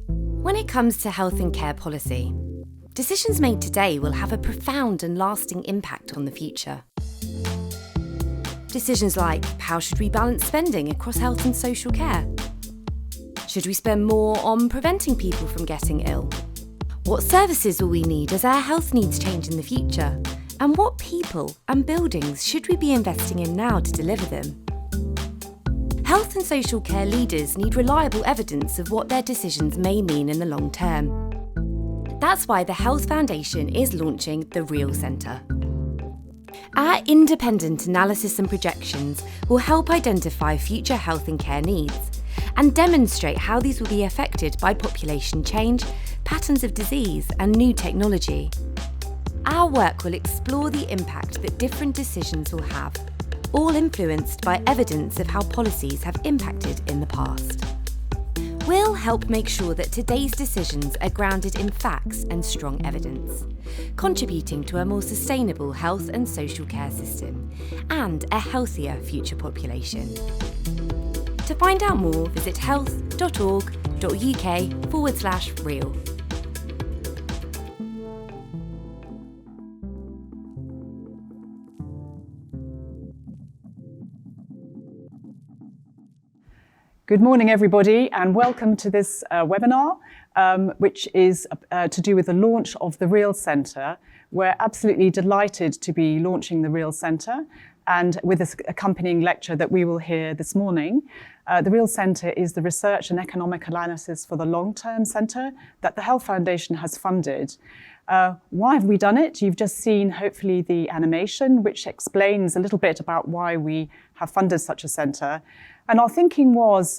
When it comes to health and care policy, decisions made today will have a profound and lasting impact on the future. Decisions like, how should we balance spending across health and social care? Should we spend more on preventing people from getting ill? What services will we need as our health needs change in the future? And what people and buildings should we be investing in now to deliver them? Health and social care leaders need reliable evidence of what their decisions may mean in the long term. That's why the Health Foundation is launching the Real Centre. Our independent analysis and projections will help identify future health and care needs and demonstrate how these will be affected by population change, patterns of disease and new technology. Our work will explore the impact that different decisions will have, all influenced by evidence of how policies have impacted in the past. We'll help make sure that today's decisions are grounded in facts and strong evidence, contributing to a more sustainable health and social care system and a healthier future population. To find out more, visit health.org.uk/real. Good morning, everybody, and welcome to this webinar, which is to do with the launch of the Real Centre. We're absolutely delighted to be launching the Real Centre, and with this accompanying lecture that we will hear this morning. The Real Centre is the research and economic analysis for the long-term centre that the Health Foundation has funded. Why have we done it? You've just seen, hopefully, the animation, which explains a little bit about why we have funded such a centre. And our thinking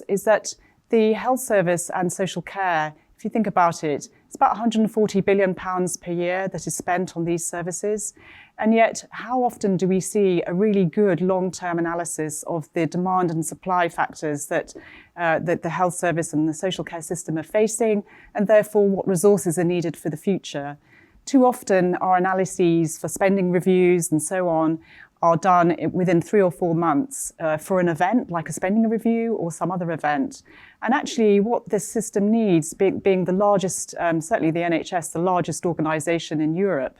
is that the health service and social care, if you think about it, it's about £140 billion per year that is spent on these services. And yet, how often do we see a really good long-term analysis of the demand and supply factors that the health service and the social care system are facing, and therefore what resources are needed for the future? Too often, our analyses for spending reviews and so on are done within 3 or 4 months for an event like a spending review or some other event. And actually what this system needs, being the largest, certainly the NHS, the largest organisation in Europe,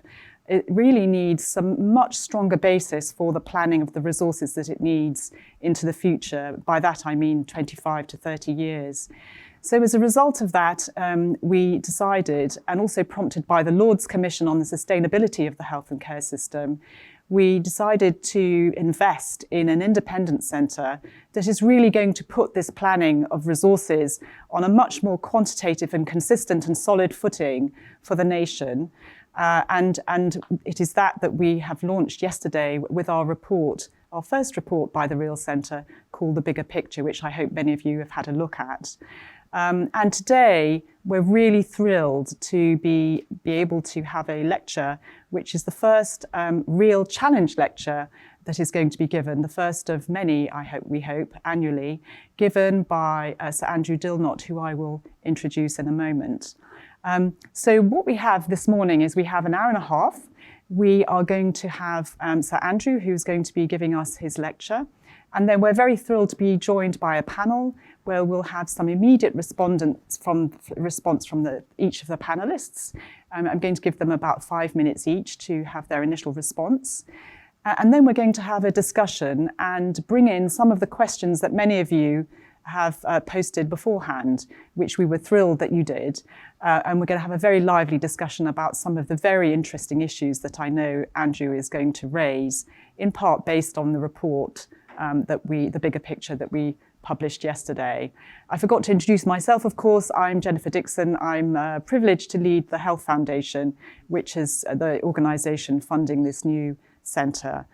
it really needs some much stronger basis for the planning of the resources that it needs into the future. By that I mean 25 to 30 years. So as a result of that, we decided, and also prompted by the Lords Commission on the Sustainability of the Health and Care System, we decided to invest in an independent centre that is really going to put this planning of resources on a much more quantitative and consistent and solid footing for the nation. And it is that we have launched yesterday with our report, our first report by the Real Centre, called The Bigger Picture, which I hope many of you have had a look at. And today, we're really thrilled to be able to have a lecture, which is the first real challenge lecture that is going to be given, the first of many, we hope, annually, given by Sir Andrew Dilnot, who I will introduce in a moment. So what we have this morning is we have an hour and a half. We are going to have Sir Andrew, who's going to be giving us his lecture. And then we're very thrilled to be joined by a panel where we'll have some immediate response from each of the panelists. I'm going to give them about 5 minutes each to have their initial response. And then we're going to have a discussion and bring in some of the questions that many of you have posted beforehand, which we were thrilled that you did. And we're going to have a very lively discussion about some of the very interesting issues that I know Andrew is going to raise, in part based on the report the Bigger Picture that we published yesterday. I forgot to introduce myself, of course. I'm Jennifer Dixon. I'm privileged to lead the Health Foundation, which is the organisation funding this new centre.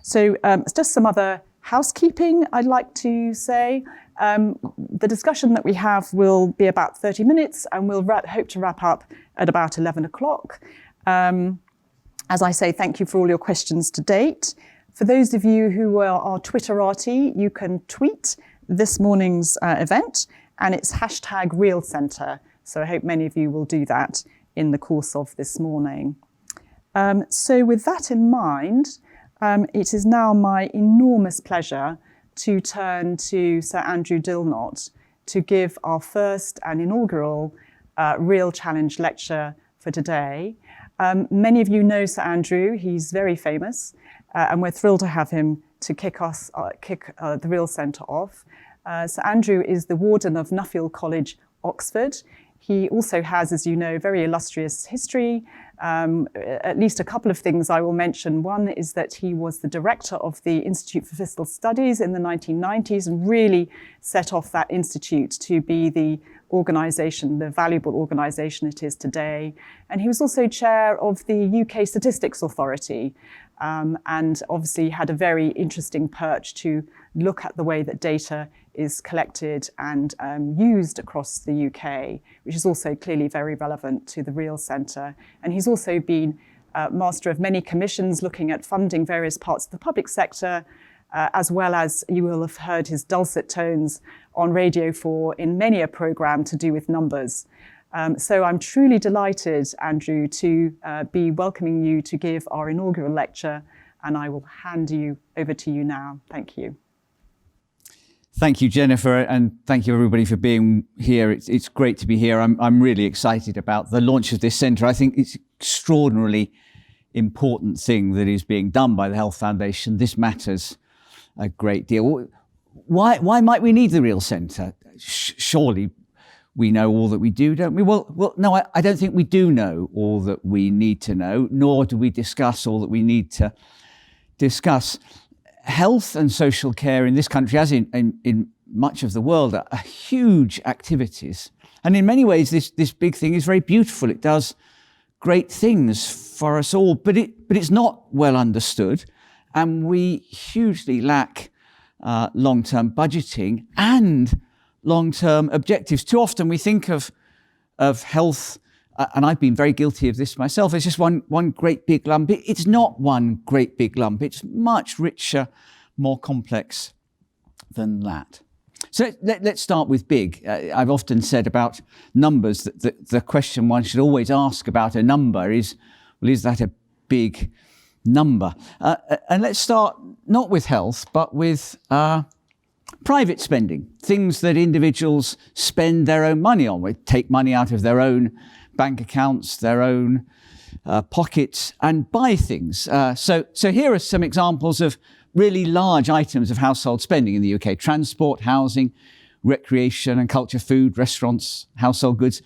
So just some other housekeeping I'd like to say. The discussion that we have will be about 30 minutes and we'll hope to wrap up at about 11 o'clock. As I say, thank you for all your questions to date. For those of you who are Twitterati, you can tweet this morning's event, and it's #RealCentre. So I hope many of you will do that in the course of this morning. So with that in mind, it is now my enormous pleasure to turn to Sir Andrew Dilnot to give our first and inaugural Real Challenge lecture for today. Many of you know Sir Andrew. He's very famous, and we're thrilled to have him to kick the Real Centre off. Sir Andrew is the warden of Nuffield College, Oxford. He also has, as you know, very illustrious history. At least a couple of things I will mention. One is that he was the director of the Institute for Fiscal Studies in the 1990s and really set off that institute to be the organisation, the valuable organisation it is today. And he was also chair of the UK Statistics Authority, and obviously had a very interesting perch to look at the way that data is collected and used across the UK, which is also clearly very relevant to the Real Centre. And he's also been master of many commissions looking at funding various parts of the public sector, as well as you will have heard his dulcet tones on Radio 4 in many a programme to do with numbers. So I'm truly delighted, Andrew, to be welcoming you to give our inaugural lecture, and I will hand you over to you now. Thank you. Thank you, Jennifer, and thank you everybody for being here. It's great to be here. I'm really excited about the launch of this centre. I think it's an extraordinarily important thing that is being done by the Health Foundation. This matters a great deal. Why might we need the Real Centre? Surely we know all that we do, don't we? Well, no, I don't think we do know all that we need to know, nor do we discuss all that we need to discuss. Health and social care in this country, as in much of the world, are huge activities. And in many ways, this big thing is very beautiful. It does great things for us all, but it's not well understood. And we hugely lack long-term budgeting and long-term objectives. Too often we think of health, and I've been very guilty of this myself, it's just one great big lump. It's not one great big lump. It's much richer, more complex than that. So let's start with big. I've often said about numbers that the question one should always ask about a number is, well, is that a big number? And let's start not with health, but with private spending, things that individuals spend their own money on. We take money out of their own bank accounts, their own pockets, and buy things. So here are some examples of really large items of household spending in the UK: transport, housing, recreation and culture, food, restaurants, household goods,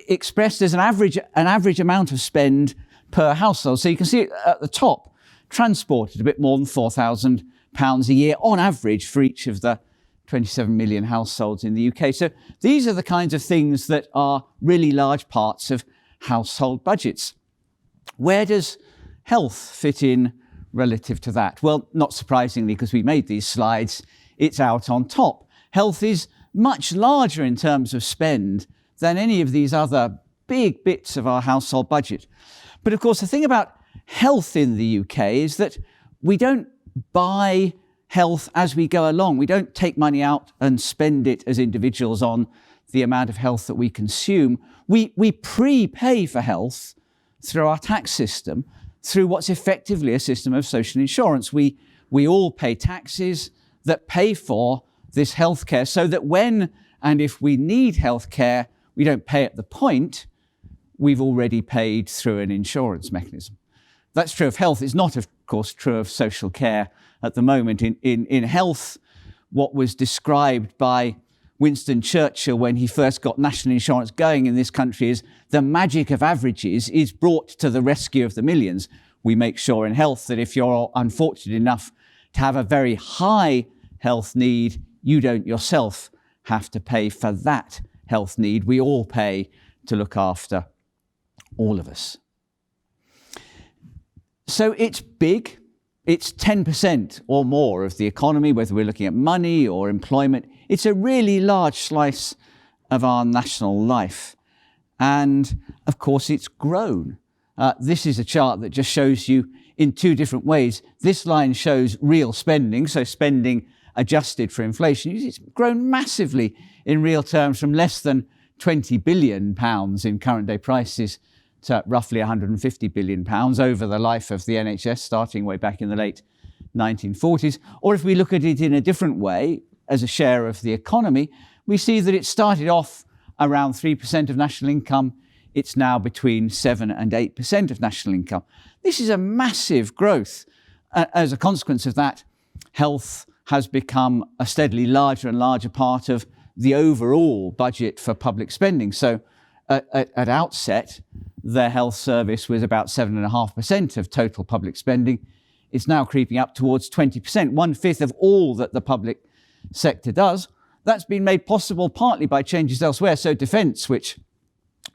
expressed as an average amount of spend per household. So you can see it at the top, transport at a bit more than £4,000 a year on average for each of the 27 million households in the UK. So these are the kinds of things that are really large parts of household budgets. Where does health fit in relative to that? Well, not surprisingly, because we made these slides, it's out on top. Health is much larger in terms of spend than any of these other big bits of our household budget. But of course, the thing about health in the UK is that we don't buy health as we go along. We don't take money out and spend it as individuals on the amount of health that we consume. We prepay for health through our tax system, through what's effectively a system of social insurance. We all pay taxes that pay for this healthcare, so that when and if we need healthcare, we don't pay at the point, we've already paid through an insurance mechanism. That's true of health. It's not, of course, true of social care at the moment. In health, what was described by Winston Churchill when he first got national insurance going in this country is the magic of averages is brought to the rescue of the millions. We make sure in health that if you're unfortunate enough to have a very high health need, you don't yourself have to pay for that health need. We all pay to look after all of us. So it's big. It's 10% or more of the economy, whether we're looking at money or employment. It's a really large slice of our national life. And of course, it's grown. This is a chart that just shows you in two different ways. This line shows real spending, so spending adjusted for inflation. It's grown massively in real terms from less than £20 billion in current day prices to roughly £150 billion over the life of the NHS, starting way back in the late 1940s. Or if we look at it in a different way, as a share of the economy, we see that it started off around 3% of national income. It's now between 7 and 8% of national income. This is a massive growth. As a consequence of that, health has become a steadily larger and larger part of the overall budget for public spending. So at outset, the health service was about 7.5% of total public spending. It's now creeping up towards 20%, 1/5 of all that the public sector does. That's been made possible partly by changes elsewhere. So defence, which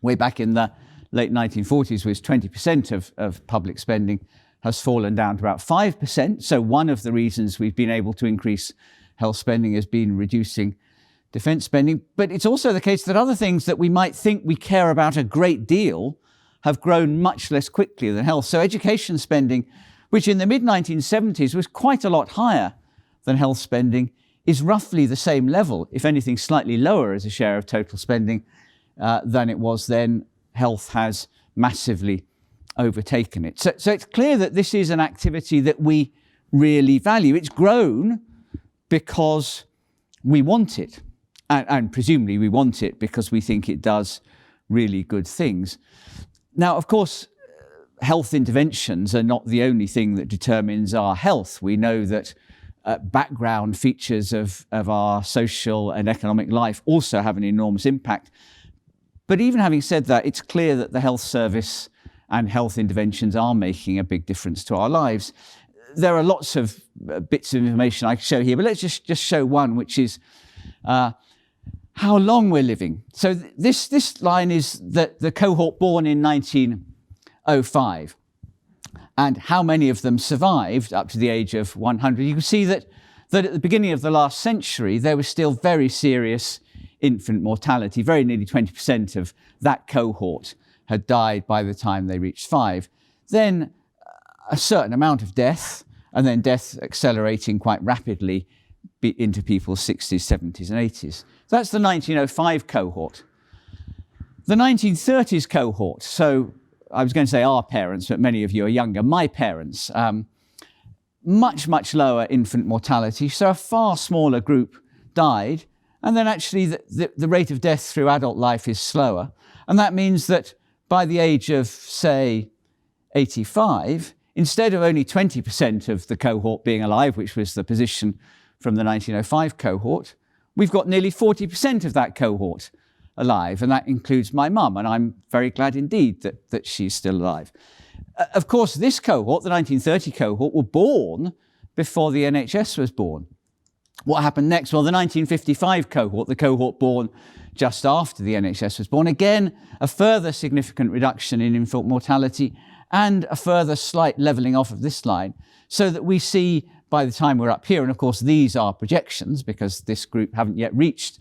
way back in the late 1940s was 20% of public spending, has fallen down to about 5%. So one of the reasons we've been able to increase health spending has been reducing defence spending. But it's also the case that other things that we might think we care about a great deal have grown much less quickly than health. So education spending, which in the mid-1970s was quite a lot higher than health spending, is roughly the same level, if anything slightly lower as a share of total spending than it was then. Health has massively overtaken it. So it's clear that this is an activity that we really value. It's grown because we want it, and presumably we want it because we think it does really good things. Now, of course, health interventions are not the only thing that determines our health. We know that background features of our social and economic life also have an enormous impact. But even having said that, it's clear that the health service and health interventions are making a big difference to our lives. There are lots of bits of information I could show here, but let's just show one, which is how long we're living. So this line is the cohort born in 1905 and how many of them survived up to the age of 100. You can see that at the beginning of the last century, there was still very serious infant mortality. Very nearly 20% of that cohort had died by the time they reached 5. Then a certain amount of death, and then death accelerating quite rapidly into people's 60s, 70s and 80s. So that's the 1905 cohort. The 1930s cohort, so I was going to say our parents, but many of you are younger, my parents, much, much lower infant mortality, so a far smaller group died, and then actually the rate of death through adult life is slower. And that means that by the age of, say, 85, instead of only 20% of the cohort being alive, which was the position from the 1905 cohort, we've got nearly 40% of that cohort alive, and that includes my mum, and I'm very glad indeed that she's still alive. Of course, this cohort, the 1930 cohort, were born before the NHS was born. What happened next? Well, the 1955 cohort, the cohort born just after the NHS was born, again, a further significant reduction in infant mortality and a further slight levelling off of this line, so that we see by the time we're up here, and of course these are projections because this group haven't yet reached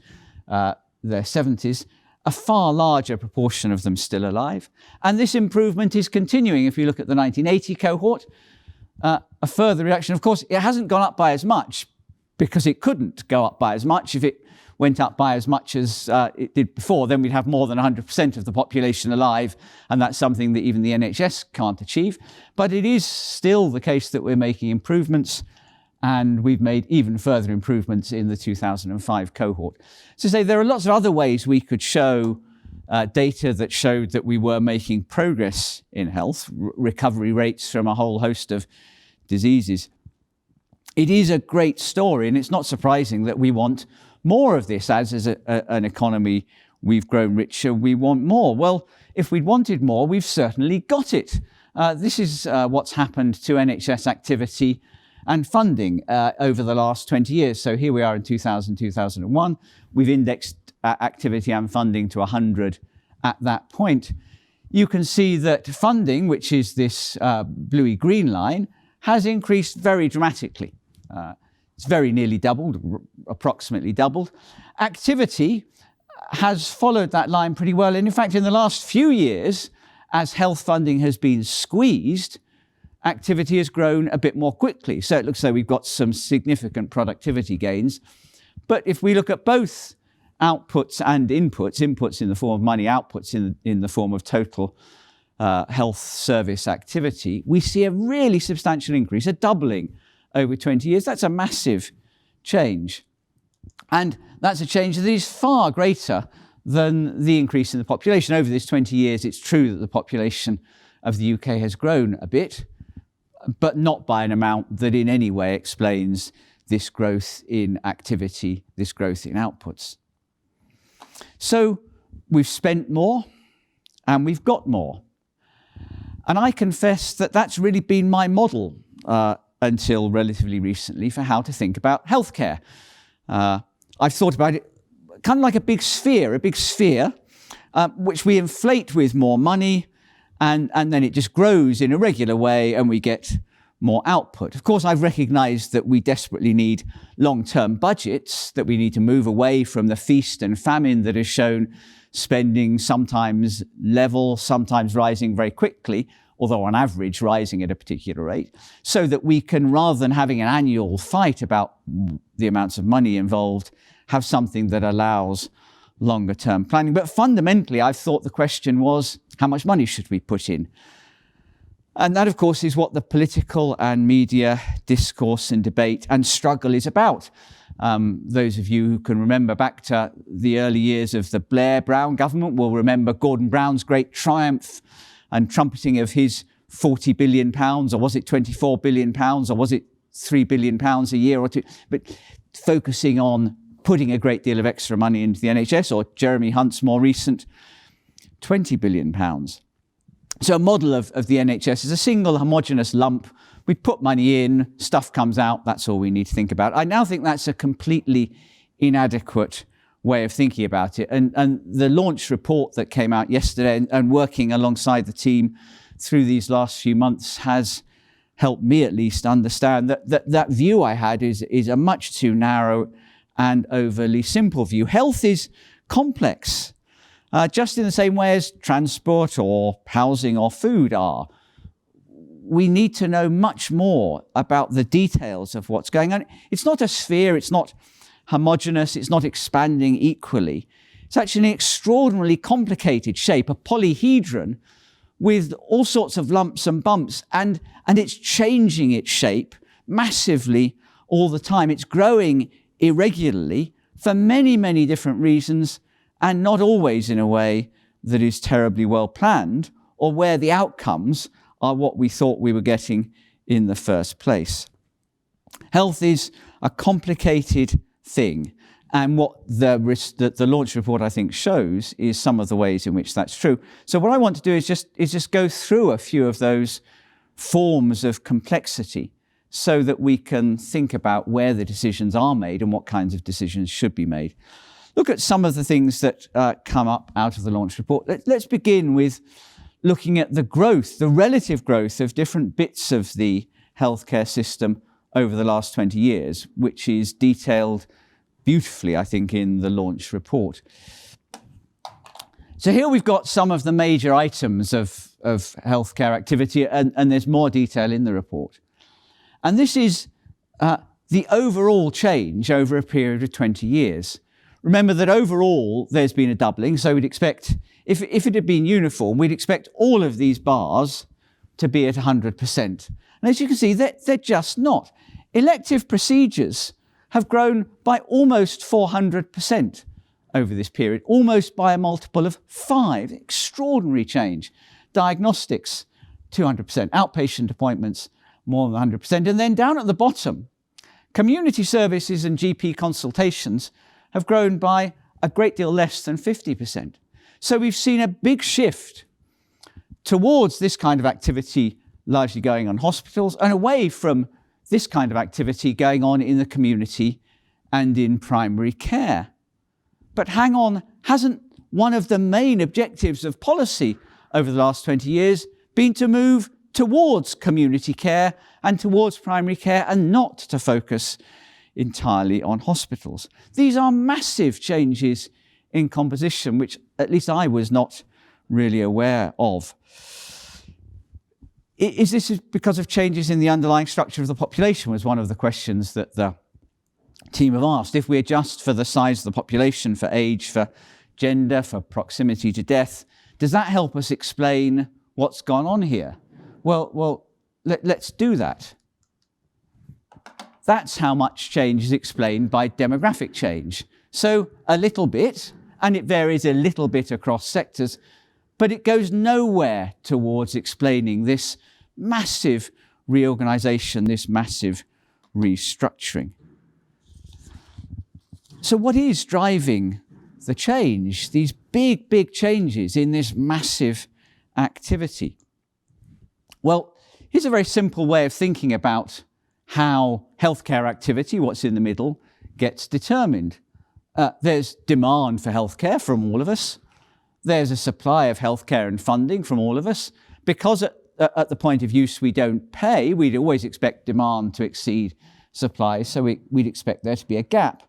their 70s, a far larger proportion of them still alive. And this improvement is continuing. If you look at the 1980 cohort, a further reduction. Of course, it hasn't gone up by as much because it couldn't go up by as much. If it went up by as much as it did before, then we'd have more than 100% of the population alive, and that's something that even the NHS can't achieve. But it is still the case that we're making improvements, and we've made even further improvements in the 2005 cohort. So say there are lots of other ways we could show data that showed that we were making progress in health, recovery rates from a whole host of diseases. It is a great story, and it's not surprising that we want more of this. As an economy, we've grown richer, we want more. Well, if we'd wanted more, we've certainly got it. This is what's happened to NHS activity and funding over the last 20 years. So here we are in 2000, 2001. We've indexed activity and funding to 100 at that point. You can see that funding, which is this bluey-green line, has increased very dramatically. It's very nearly doubled, approximately doubled. Activity has followed that line pretty well. And in fact, in the last few years, as health funding has been squeezed, activity has grown a bit more quickly. So it looks like we've got some significant productivity gains. But if we look at both outputs and inputs in the form of money, outputs in the form of total health service activity, we see a really substantial increase, a doubling over 20 years. That's a massive change. And that's a change that is far greater than the increase in the population. Over this 20 years, it's true that the population of the UK has grown a bit, but not by an amount that in any way explains this growth in activity, this growth in outputs. So we've spent more and we've got more. And I confess that that's really been my model until relatively recently for how to think about healthcare. I've thought about it kind of like a big sphere, which we inflate with more money, and then it just grows in a regular way and we get more output. Of course, I've recognised that we desperately need long-term budgets, that we need to move away from the feast and famine that has shown spending sometimes level, sometimes rising very quickly, although on average rising at a particular rate, so that we can, rather than having an annual fight about the amounts of money involved, have something that allows longer term planning. But fundamentally, I thought the question was, how much money should we put in? And that, of course, is what the political and media discourse and debate and struggle is about. Those of you who can remember back to the early years of the Blair-Brown government will remember Gordon Brown's great triumph and trumpeting of his £40 billion, or was it £24 billion, or was it £3 billion a year or two, but focusing on putting a great deal of extra money into the NHS, or Jeremy Hunt's more recent £20 billion. So a model of the NHS is a single homogeneous lump. We put money in, stuff comes out, that's all we need to think about. I now think that's a completely inadequate way of thinking about it. And the launch report that came out yesterday and working alongside the team through these last few months has helped me at least understand that view I had is a much too narrow and overly simple view. Health is complex, just in the same way as transport or housing or food are. We need to know much more about the details of what's going on. It's not a sphere, it's not homogeneous, it's not expanding equally. It's actually an extraordinarily complicated shape, a polyhedron with all sorts of lumps and bumps, and it's changing its shape massively all the time. It's growing irregularly for many, many different reasons, and not always in a way that is terribly well planned, or where the outcomes are what we thought we were getting in the first place. Health is a complicated thing, and what the launch report, I think, shows is some of the ways in which that's true. So what I want to do is just go through a few of those forms of complexity so that we can think about where the decisions are made and what kinds of decisions should be made. Look at some of the things that come up out of the launch report. Let's begin with looking at the growth, the relative growth of different bits of the healthcare system over the last 20 years, which is detailed beautifully, I think, in the launch report. So here we've got some of the major items of healthcare activity, and there's more detail in the report. And this is the overall change over a period of 20 years. Remember that overall there's been a doubling, so we'd expect, if it had been uniform, we'd expect all of these bars to be at 100%. And as you can see, they're just not. Elective procedures have grown by almost 400% over this period, almost by a multiple of 5. Extraordinary change. Diagnostics, 200%. Outpatient appointments, more than 100%. And then down at the bottom, community services and GP consultations have grown by a great deal less than 50%. So we've seen a big shift towards this kind of activity largely going on hospitals and away from this kind of activity going on in the community and in primary care. But hang on, hasn't one of the main objectives of policy over the last 20 years been to move towards community care and towards primary care and not to focus entirely on hospitals? These are massive changes in composition, which at least I was not really aware of. Is this because of changes in the underlying structure of the population, was one of the questions that the team have asked. If we adjust for the size of the population, for age, for gender, for proximity to death, does that help us explain what's gone on here? Well, let's do that. That's how much change is explained by demographic change. So a little bit, and it varies a little bit across sectors, but it goes nowhere towards explaining this massive reorganisation, this massive restructuring. So what is driving the change, these big, big changes in this massive activity? Well, here's a very simple way of thinking about how healthcare activity, what's in the middle, gets determined. There's demand for healthcare from all of us. There's a supply of healthcare and funding from all of us. Because at the point of use we don't pay, we'd always expect demand to exceed supply, so we'd expect there to be a gap.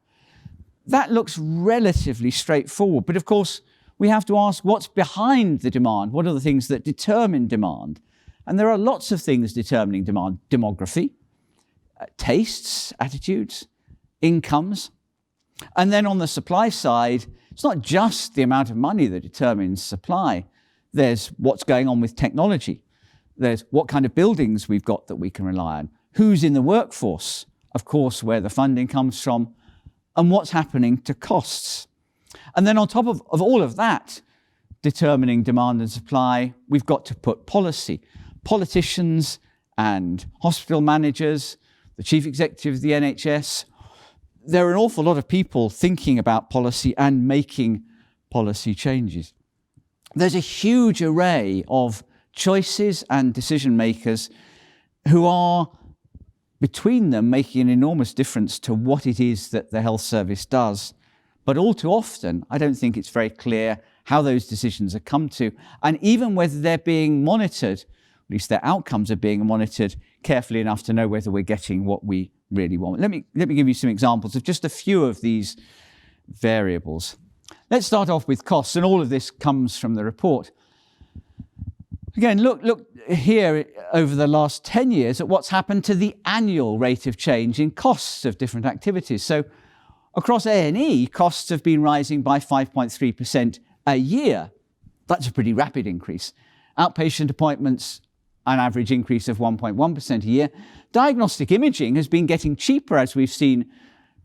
That looks relatively straightforward, but of course we have to ask what's behind the demand. What are the things that determine demand? And there are lots of things determining demand. Demography, tastes, attitudes, incomes. And then on the supply side, it's not just the amount of money that determines supply. There's what's going on with technology. There's what kind of buildings we've got that we can rely on. Who's in the workforce, of course, where the funding comes from, and what's happening to costs. And then on top of all of that, determining demand and supply, we've got to put policy. Politicians and hospital managers, the chief executive of the NHS, there are an awful lot of people thinking about policy and making policy changes. There's a huge array of choices and decision makers who are, between them, making an enormous difference to what it is that the health service does. But all too often, I don't think it's very clear how those decisions are come to, and even whether they're being monitored, at least their outcomes are being monitored carefully enough to know whether we're getting what we really want. Let me give you some examples of just a few of these variables. Let's start off with costs, and all of this comes from the report. Again, look here over the last 10 years at what's happened to the annual rate of change in costs of different activities. So across A&E, costs have been rising by 5.3% a year. That's a pretty rapid increase. Outpatient appointments, an average increase of 1.1% a year. Diagnostic imaging has been getting cheaper as we've seen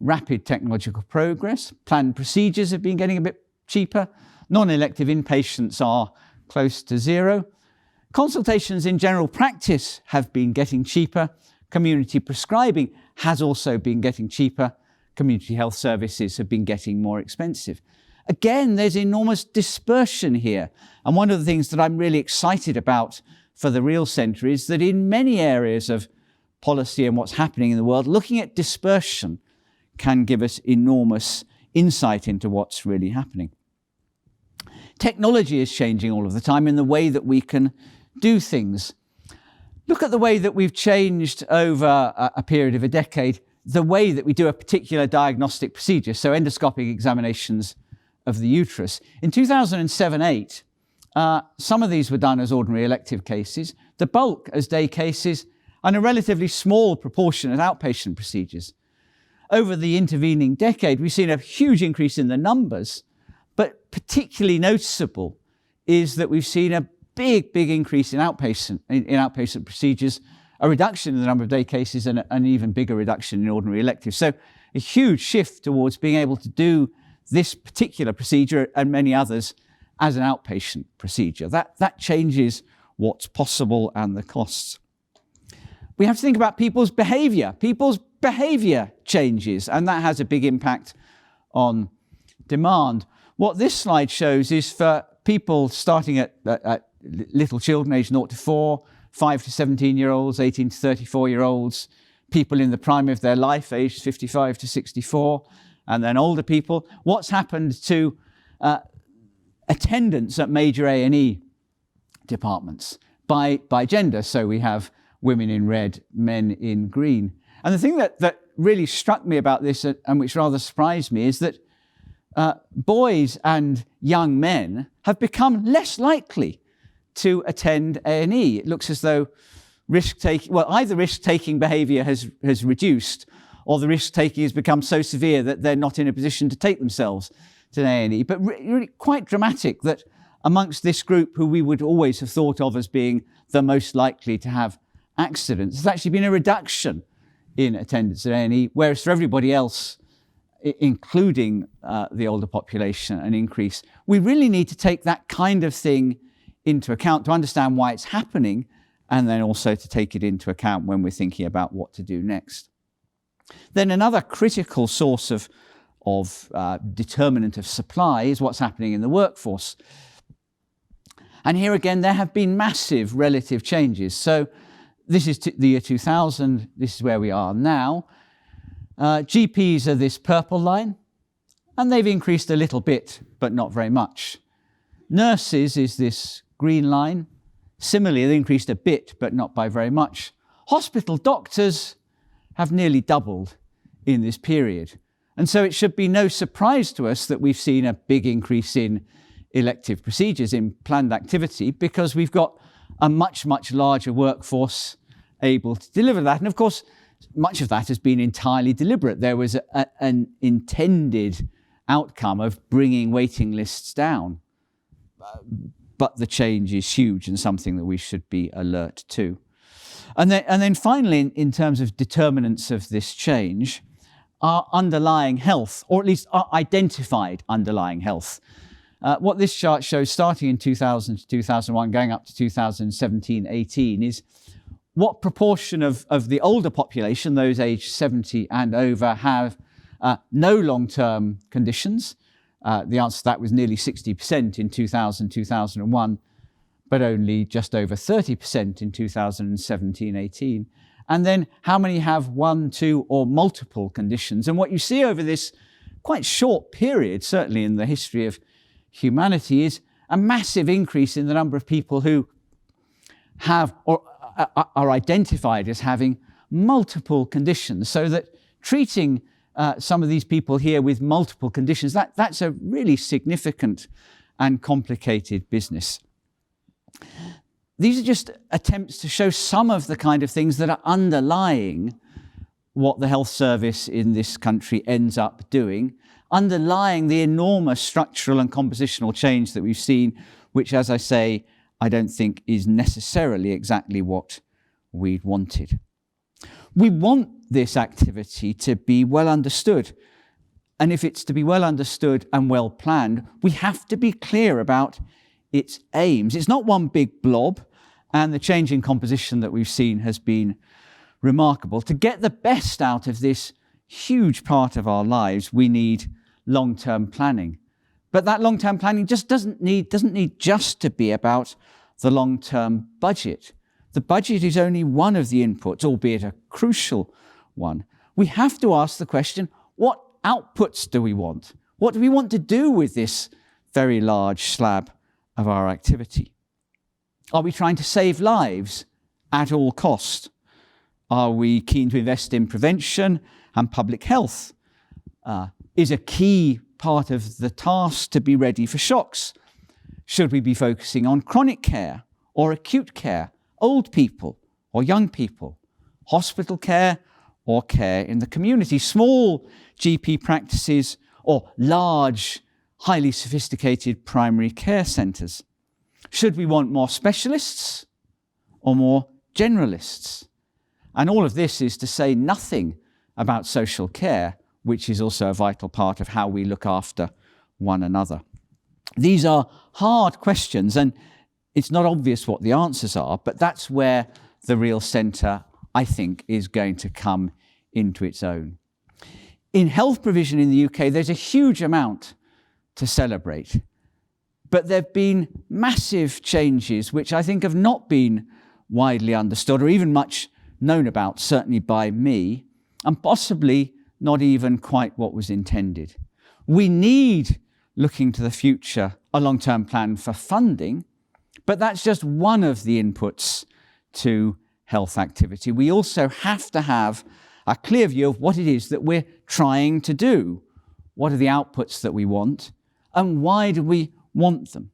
rapid technological progress. Planned procedures have been getting a bit cheaper. Non-elective inpatients are close to zero. Consultations in general practice have been getting cheaper. Community prescribing has also been getting cheaper. Community health services have been getting more expensive. Again, there's enormous dispersion here. And one of the things that I'm really excited about for the Real Centre is that in many areas of policy and what's happening in the world, looking at dispersion can give us enormous insight into what's really happening. Technology is changing all of the time in the way that we can do things. Look at the way that we've changed over a period of a decade, the way that we do a particular diagnostic procedure, so endoscopic examinations of the uterus. In 2007-8, some of these were done as ordinary elective cases, the bulk as day cases, and a relatively small proportion as outpatient procedures. Over the intervening decade, we've seen a huge increase in the numbers, but particularly noticeable is that we've seen a big increase in outpatient procedures, a reduction in the number of day cases, and an even bigger reduction in ordinary electives. So a huge shift towards being able to do this particular procedure and many others as an outpatient procedure. That changes what's possible and the costs. We have to think about people's behaviour. People's behaviour changes, and that has a big impact on demand. What this slide shows is for people starting at little children aged 0 to 4, 5 to 17-year-olds, 18 to 34-year-olds, people in the prime of their life, aged 55 to 64, and then older people. What's happened to attendance at major A&E departments by gender? So we have women in red, men in green. And the thing that really struck me about this, and which rather surprised me, is that boys and young men have become less likely to attend A&E. It looks as though either risk-taking behaviour has reduced, or the risk-taking has become so severe that they're not in a position to take themselves to an A&E. But really quite dramatic that amongst this group, who we would always have thought of as being the most likely to have accidents, there's actually been a reduction in attendance at A&E, whereas for everybody else, including the older population, an increase. We really need to take that kind of thing into account to understand why it's happening, and then also to take it into account when we're thinking about what to do next. Then another critical source of determinant of supply is what's happening in the workforce. And here again, there have been massive relative changes. So this is the year 2000, this is where we are now. GPs are this purple line, and they've increased a little bit, but not very much. Nurses is this green line. Similarly, they increased a bit, but not by very much. Hospital doctors have nearly doubled in this period. And so it should be no surprise to us that we've seen a big increase in elective procedures, in planned activity, because we've got a much, much larger workforce able to deliver that. And of course, much of that has been entirely deliberate. There was an intended outcome of bringing waiting lists down. But the change is huge and something that we should be alert to. And then finally, in terms of determinants of this change, our underlying health, or at least our identified underlying health. What this chart shows, starting in 2000 to 2001, going up to 2017-18, is what proportion of the older population, those aged 70 and over, have no long-term conditions. The answer to that was nearly 60% in 2000-2001, but only just over 30% in 2017-18. And then how many have one, two, or multiple conditions? And what you see over this quite short period, certainly in the history of humanity, is a massive increase in the number of people who have or are identified as having multiple conditions, so that treating some of these people here with multiple conditions, that's a really significant and complicated business. These are just attempts to show some of the kind of things that are underlying what the health service in this country ends up doing, underlying the enormous structural and compositional change that we've seen, which, as I say, I don't think is necessarily exactly what we'd wanted. We want this activity to be well understood. And if it's to be well understood and well planned, we have to be clear about its aims. It's not one big blob, and the change in composition that we've seen has been remarkable. To get the best out of this huge part of our lives, we need long-term planning. But that long-term planning just doesn't need just to be about the long-term budget. The budget is only one of the inputs, albeit a crucial one. We have to ask the question, what outputs do we want? What do we want to do with this very large slab of our activity? Are we trying to save lives at all cost? Are we keen to invest in prevention and public health? Is a key part of the task to be ready for shocks? Should we be focusing on chronic care or acute care, old people or young people, hospital care or care in the community, small GP practices or large, highly sophisticated primary care centres? Should we want more specialists or more generalists? And all of this is to say nothing about social care, which is also a vital part of how we look after one another. These are hard questions, and it's not obvious what the answers are, but that's where the real centre, I think, is going to come into its own. In health provision in the UK, there's a huge amount to celebrate, but there have been massive changes which I think have not been widely understood or even much known about, certainly by me, and possibly not even quite what was intended. We need, looking to the future, a long-term plan for funding, but that's just one of the inputs to health activity. We also have to have a clear view of what it is that we're trying to do. What are the outputs that we want, and why do we want them?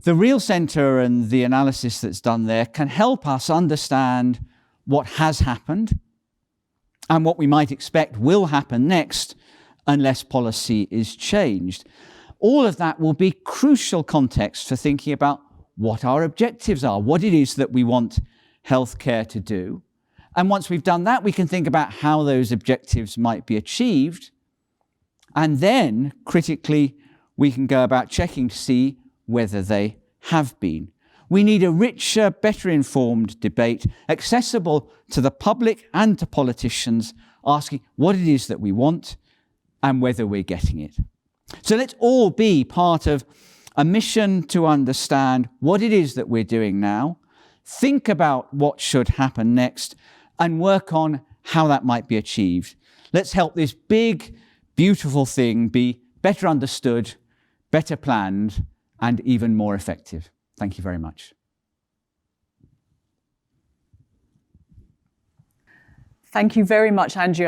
The Real Centre and the analysis that's done there can help us understand what has happened and what we might expect will happen next unless policy is changed. All of that will be crucial context for thinking about what our objectives are, what it is that we want healthcare to do, And once we've done that, we can think about how those objectives might be achieved. And then, critically, we can go about checking to see whether they have been. We need a richer, better informed debate, accessible to the public and to politicians, asking what it is that we want and whether we're getting it. So let's all be part of a mission to understand what it is that we're doing now, think about what should happen next, and work on how that might be achieved. Let's help this big, beautiful thing be better understood, better planned, and even more effective. Thank you very much. Thank you very much, Andrew,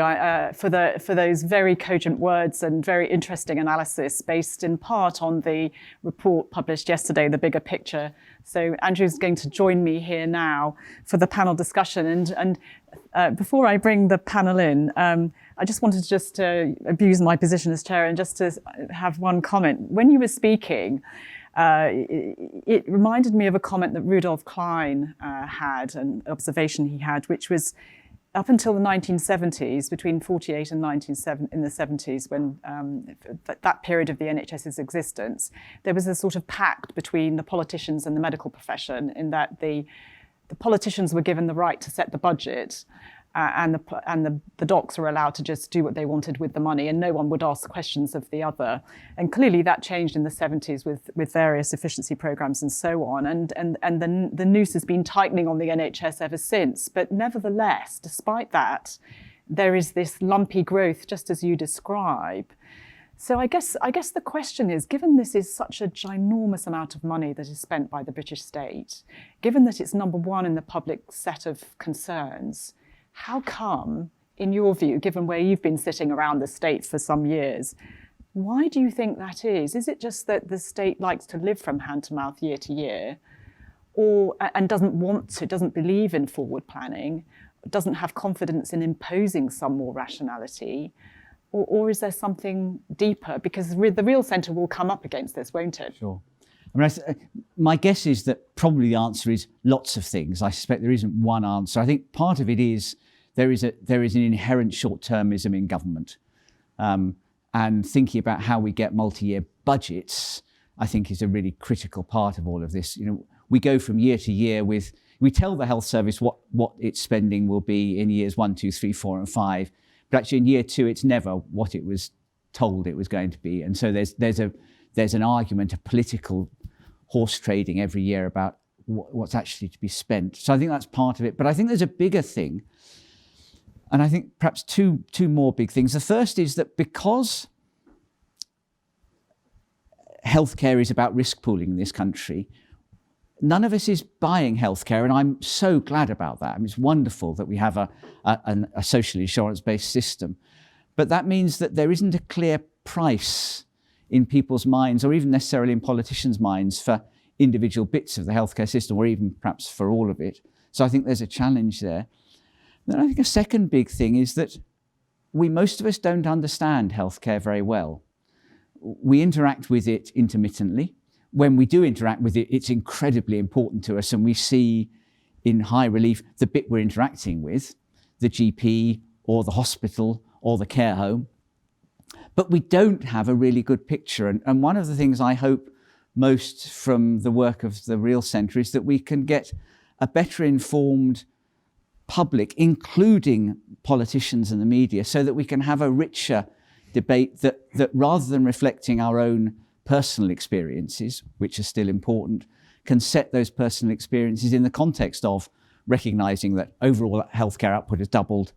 for those very cogent words and very interesting analysis based in part on the report published yesterday, The Bigger Picture. So Andrew's going to join me here now for the panel discussion. And before I bring the panel in, I just wanted to abuse my position as chair and just to have one comment. When you were speaking, it reminded me of a comment that Rudolf Klein had, an observation he had, which was up until the 1970s, between 48 and in the 70s, when that period of the NHS's existence, there was a sort of pact between the politicians and the medical profession in that the politicians were given the right to set the budget, and the docs were allowed to just do what they wanted with the money, and no one would ask questions of the other. And clearly that changed in the 70s with various efficiency programs and so on. And the noose has been tightening on the NHS ever since. But nevertheless, despite that, there is this lumpy growth, just as you describe. So I guess the question is, given this is such a ginormous amount of money that is spent by the British state, given that it's number one in the public set of concerns, how come, in your view, given where you've been sitting around the state for some years, why do you think that is? Is it just that the state likes to live from hand to mouth year to year, and doesn't believe in forward planning, doesn't have confidence in imposing some more rationality, or is there something deeper? Because the Real Centre will come up against this, won't it? Sure. I mean, my guess is that probably the answer is lots of things. I suspect there isn't one answer. I think part of it is there is an inherent short-termism in government. And thinking about how we get multi-year budgets, I think, is a really critical part of all of this. You know, we go from year to year we tell the health service what its spending will be in years 1, 2, 3, 4, and 5. But actually in year 2, it's never what it was told it was going to be. And so there's an argument, a political horse trading every year about what's actually to be spent. So I think that's part of it. But I think there's a bigger thing. And I think perhaps two more big things. The first is that because healthcare is about risk pooling in this country, none of us is buying healthcare, and I'm so glad about that. I mean, it's wonderful that we have a social insurance-based system. But that means that there isn't a clear price in people's minds, or even necessarily in politicians' minds, for individual bits of the healthcare system, or even perhaps for all of it. So I think there's a challenge there. Then I think a second big thing is that most of us don't understand healthcare very well. We interact with it intermittently. When we do interact with it, it's incredibly important to us, and we see in high relief the bit we're interacting with, the GP or the hospital or the care home. But we don't have a really good picture. And one of the things I hope most from the work of the Real Centre is that we can get a better informed public, including politicians and the media, so that we can have a richer debate that rather than reflecting our own personal experiences, which are still important, can set those personal experiences in the context of recognising that overall healthcare output has doubled,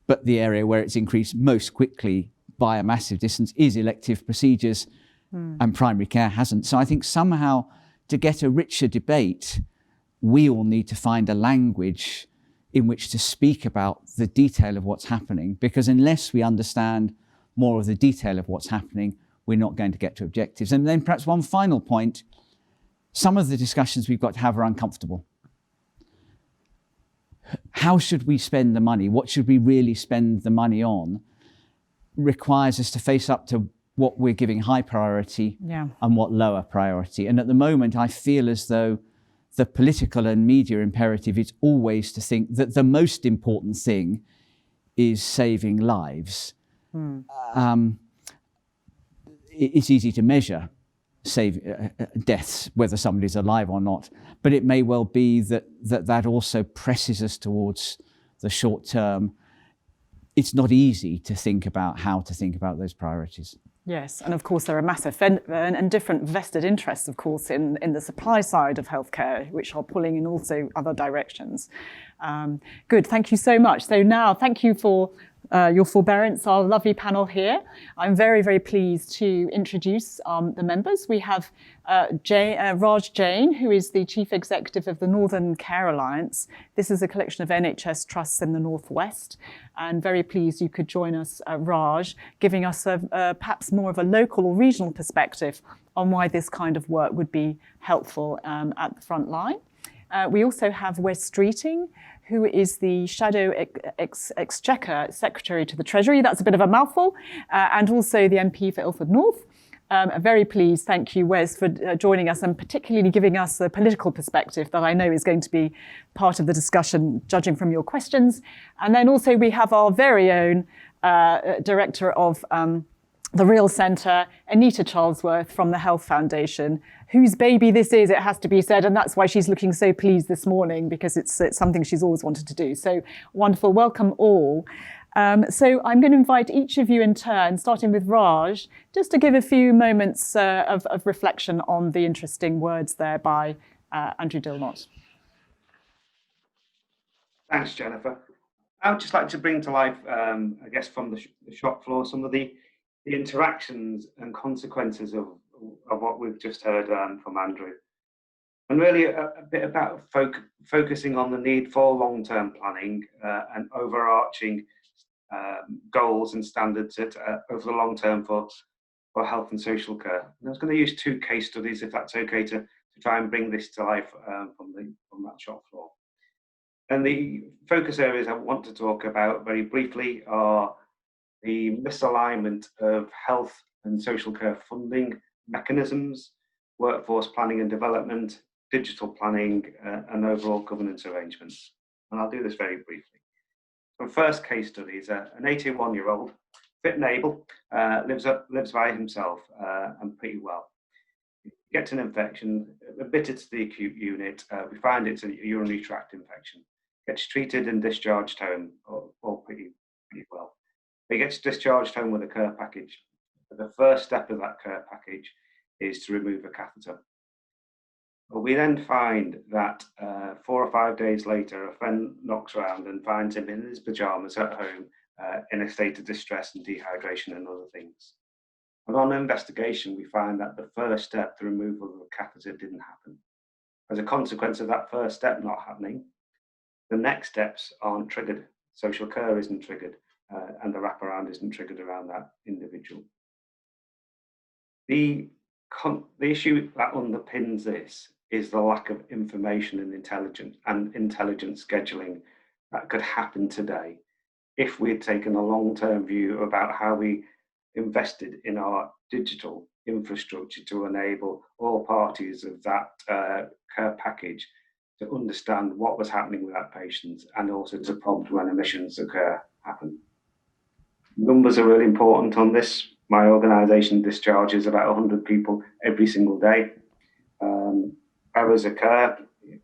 but the area where it's increased most quickly by a massive distance is elective procedures, and primary care hasn't. So I think somehow to get a richer debate, we all need to find a language in which to speak about the detail of what's happening, because unless we understand more of the detail of what's happening, we're not going to get to objectives. And then perhaps one final point, some of the discussions we've got to have are uncomfortable. How should we spend the money? What should we really spend the money on? Requires us to face up to what we're giving high priority and what lower priority. And at the moment, I feel as though the political and media imperative is always to think that the most important thing is saving lives. It's easy to measure deaths, whether somebody's alive or not, but it may well be that also presses us towards the short term. It's not easy to think about how to think about those priorities. Yes, and of course there are massive and different vested interests, of course, in the supply side of healthcare, which are pulling in also other directions. Good, thank you so much. So now, thank you for your forbearance, our lovely panel here. I'm very, very pleased to introduce the members. We have Raj Jain, who is the Chief Executive of the Northern Care Alliance. This is a collection of NHS trusts in the Northwest. And very pleased you could join us, Raj, giving us perhaps more of a local or regional perspective on why this kind of work would be helpful at the front line. We also have Wes Streeting, who is the Shadow Exchequer Secretary to the Treasury. That's a bit of a mouthful. And also the MP for Ilford North. Very pleased, thank you, Wes, for joining us and particularly giving us a political perspective that I know is going to be part of the discussion, judging from your questions. And then also we have our very own Director of the Real Centre, Anita Charlesworth from the Health Foundation, whose baby this is, it has to be said, and that's why she's looking so pleased this morning, because it's something she's always wanted to do. So wonderful, welcome all. So I'm going to invite each of you in turn, starting with Raj, just to give a few moments of reflection on the interesting words there by Andrew Dilmot. Thanks, Jennifer. I would just like to bring to life, I guess, from the shop floor, some of the interactions and consequences of what we've just heard from Andrew. And really a bit about focusing on the need for long-term planning and overarching goals and standards over the long term for health and social care. And I was going to use two case studies, if that's okay, to try and bring this to life from that shop floor. And the focus areas I want to talk about very briefly are the misalignment of health and social care funding mechanisms, workforce planning and development, digital planning, and overall governance arrangements. And I'll do this very briefly. The first case study is an 81-year-old, fit and able, lives by himself and pretty well. He gets an infection, admitted to the acute unit. We find it's a urinary tract infection. Gets treated and discharged home, all pretty well. He gets discharged home with a care package. The first step of that care package is to remove a catheter. But we then find that 4 or 5 days later, a friend knocks around and finds him in his pajamas at home in a state of distress and dehydration and other things. And on investigation, we find that the first step, the removal of the catheter, didn't happen. As a consequence of that first step not happening, the next steps aren't triggered. Social care isn't triggered, and the wraparound isn't triggered around that individual. The issue that underpins this is the lack of information and intelligent scheduling that could happen today if we had taken a long-term view about how we invested in our digital infrastructure to enable all parties of that care package to understand what was happening with that patient and also to prompt when omissions happen. Numbers are really important on this. My organisation discharges about 100 people every single day. Errors occur.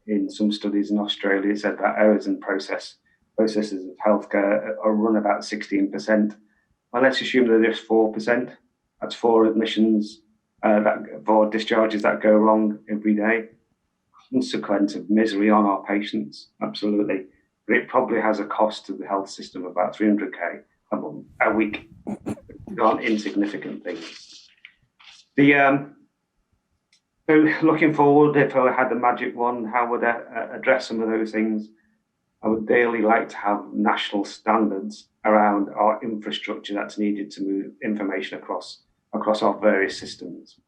In some studies in Australia, it said that errors in processes of healthcare are run about 16%. Well, let's assume that there's 4%. That's 4 admissions, 4 discharges that go wrong every day. Consequence of misery on our patients, absolutely. But it probably has a cost to the health system of about 300k a week. Aren't insignificant things. So looking forward, if I had the magic wand, how would I address some of those things? I would really like to have national standards around our infrastructure that's needed to move information across our various systems.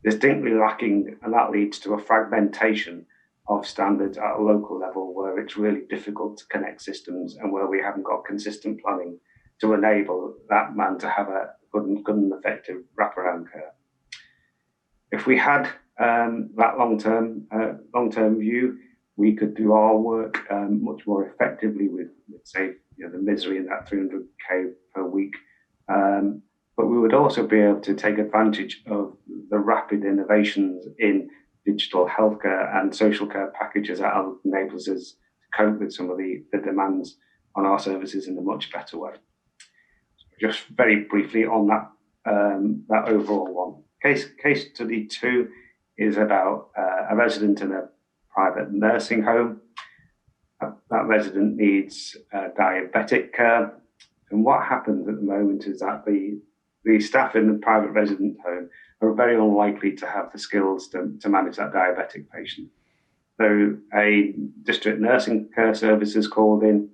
Distinctly lacking, and that leads to a fragmentation of standards at a local level where it's really difficult to connect systems and where we haven't got consistent planning to enable that man to have a good and effective wraparound care. If we had that long-term view, we could do our work much more effectively with say, the misery in that 300k per week. But we would also be able to take advantage of the rapid innovations in digital healthcare and social care packages that enables us to cope with some of the demands on our services in a much better way. Just very briefly on that overall one. Case study 2 is about a resident in a private nursing home. That resident needs diabetic care. And what happens at the moment is that the staff in the private resident home are very unlikely to have the skills to manage that diabetic patient. So a district nursing care service is called in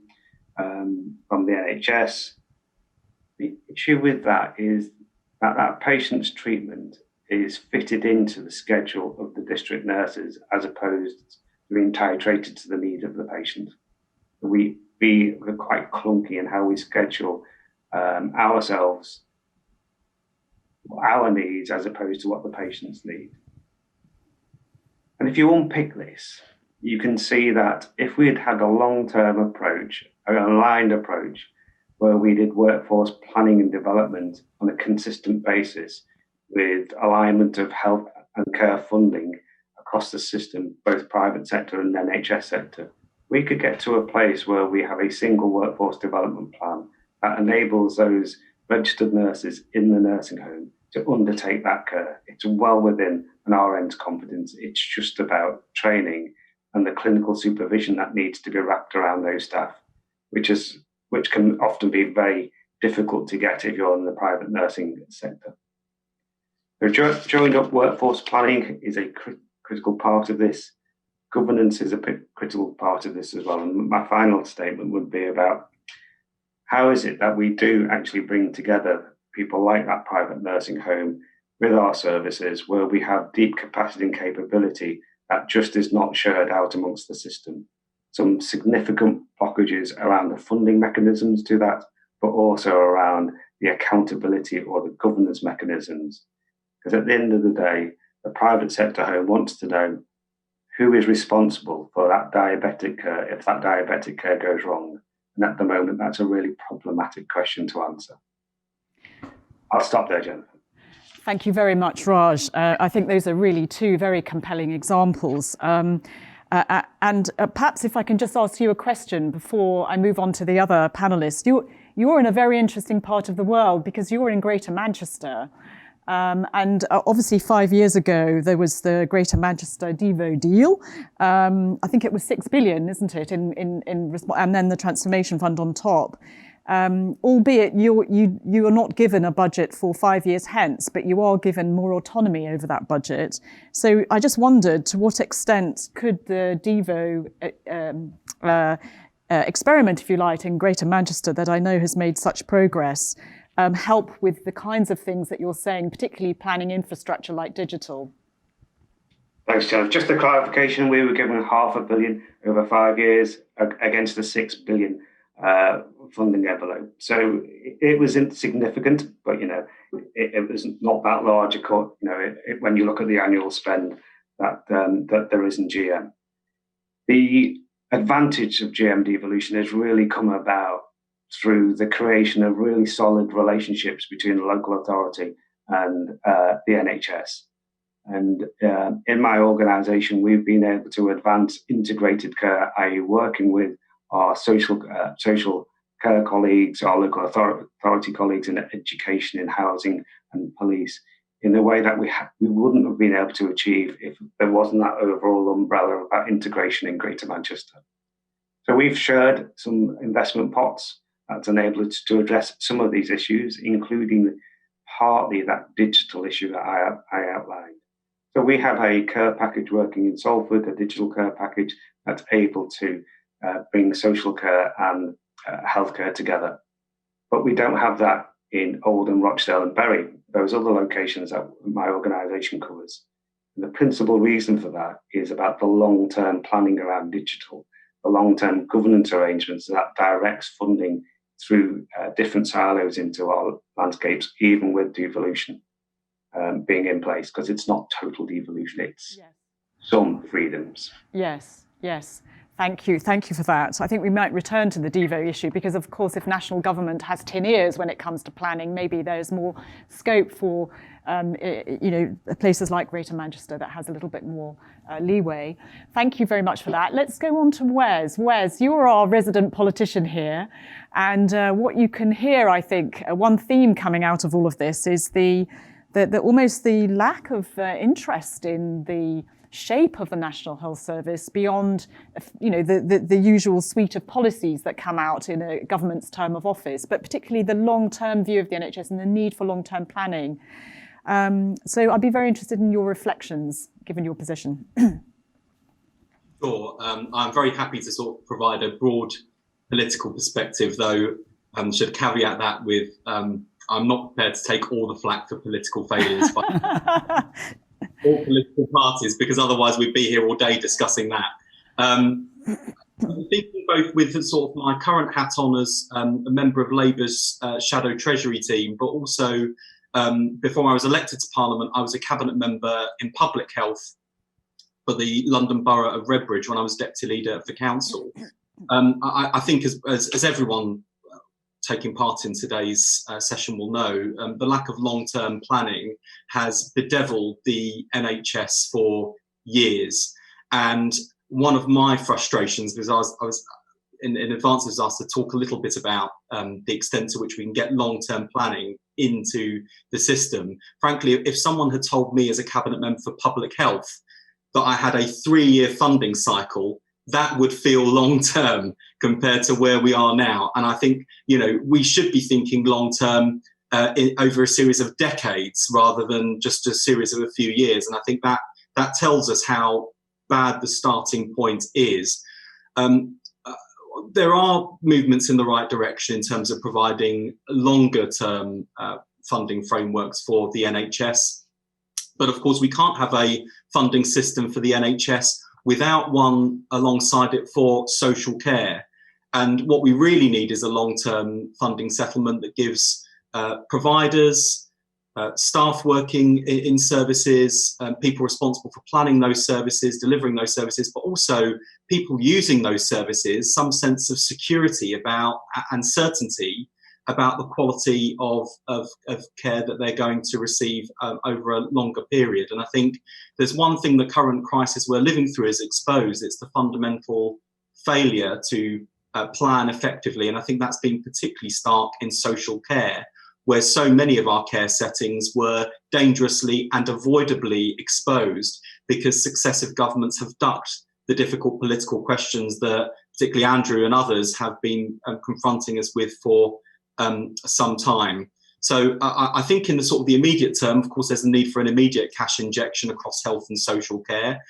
from the NHS. The issue with that is that patient's treatment is fitted into the schedule of the district nurses as opposed to being titrated to the need of the patient. We're quite clunky in how we schedule ourselves, our needs, as opposed to what the patients need. And if you unpick this, you can see that if we had had a long-term approach, an aligned approach, where we did workforce planning and development on a consistent basis with alignment of health and care funding across the system, both private sector and NHS sector, we could get to a place where we have a single workforce development plan that enables those registered nurses in the nursing home to undertake that care. It's well within an RN's competence. It's just about training and the clinical supervision that needs to be wrapped around those staff, which can often be very difficult to get if you're in the private nursing sector. So joined up workforce planning is a critical part of this. Governance is a critical part of this as well. And my final statement would be about how is it that we do actually bring together people like that private nursing home with our services, where we have deep capacity and capability that just is not shared out amongst the system. Some significant blockages around the funding mechanisms to that, but also around the accountability or the governance mechanisms. Because at the end of the day, the private sector home wants to know who is responsible for that diabetic care if that diabetic care goes wrong. And at the moment, that's a really problematic question to answer. I'll stop there, Jennifer. Thank you very much, Raj. I think those are really two very compelling examples. And perhaps if I can just ask you a question before I move on to the other panelists. You're in a very interesting part of the world because you're in Greater Manchester. And obviously 5 years ago, there was the Greater Manchester Devo deal. I think it was 6 billion, isn't it? And then the Transformation Fund on top. Albeit you are not given a budget for 5 years hence, but you are given more autonomy over that budget. So I just wondered, to what extent could the Devo experiment, if you like, in Greater Manchester that I know has made such progress, help with the kinds of things that you're saying, particularly planning infrastructure like digital? Thanks, Jennifer. Just a clarification, we were given $500 million over 5 years against the 6 billion funding envelope. So it was insignificant, but it was not that large a cut. When you look at the annual spend that there is in GM, the advantage of GM devolution has really come about through the creation of really solid relationships between the local authority and the NHS. And in my organisation, we've been able to advance integrated care, i.e. working with our social care colleagues, our local authority colleagues in education, in housing and police, in a way that we wouldn't have been able to achieve if there wasn't that overall umbrella about integration in Greater Manchester. So we've shared some investment pots that's enabled us to address some of these issues, including partly that digital issue that I outlined. So we have a care package working in Salford, a digital care package that's able to bring social care and healthcare together. But we don't have that in Oldham, Rochdale and Bury, those other locations that my organisation covers. And the principal reason for that is about the long-term planning around digital, the long-term governance arrangements that directs funding through different silos into our landscapes, even with devolution. being in place, because it's not total devolution, it's Yes. some freedoms. Yes, yes. Thank you for that. So I think we might return to the Devo issue because, of course, if national government has tin ears when it comes to planning, maybe there's more scope for, places like Greater Manchester that has a little bit more leeway. Thank you very much for that. Let's go on to Wes. Wes, you're our resident politician here, and what you can hear, I think, one theme coming out of all of this is the almost the lack of interest in the shape of the National Health Service beyond, the usual suite of policies that come out in a government's term of office, but particularly the long-term view of the NHS and the need for long-term planning. So I'd be very interested in your reflections, given your position. Sure. I'm very happy to sort of provide a broad political perspective, though should caveat that with I'm not prepared to take all the flak for political failures by all political parties, because otherwise we'd be here all day discussing that. I'm thinking both with sort of my current hat on as a member of Labour's shadow Treasury team, but also before I was elected to Parliament, I was a cabinet member in public health for the London Borough of Redbridge when I was deputy leader of the council. I think as everyone taking part in today's session will know, the lack of long-term planning has bedeviled the NHS for years. And one of my frustrations, because I was in advance, I was asked to talk a little bit about the extent to which we can get long-term planning into the system. Frankly, if someone had told me as a cabinet member for public health that I had a 3-year funding cycle, that would feel long-term compared to where we are now. And I think, we should be thinking long-term over a series of decades rather than just a series of a few years. And I think that tells us how bad the starting point is. There are movements in the right direction in terms of providing longer-term funding frameworks for the NHS. But of course, we can't have a funding system for the NHS without one alongside it for social care. And what we really need is a long-term funding settlement that gives providers, staff working in services, people responsible for planning those services, delivering those services, but also people using those services, some sense of security about and certainty about the quality of care that they're going to receive over a longer period. And I think there's one thing the current crisis we're living through is exposed. It's the fundamental failure to plan effectively. And I think that's been particularly stark in social care, where so many of our care settings were dangerously and avoidably exposed because successive governments have ducked the difficult political questions that particularly Andrew and others have been confronting us with for some time. So I think in the sort of the immediate term, of course, there's a need for an immediate cash injection across health and social care.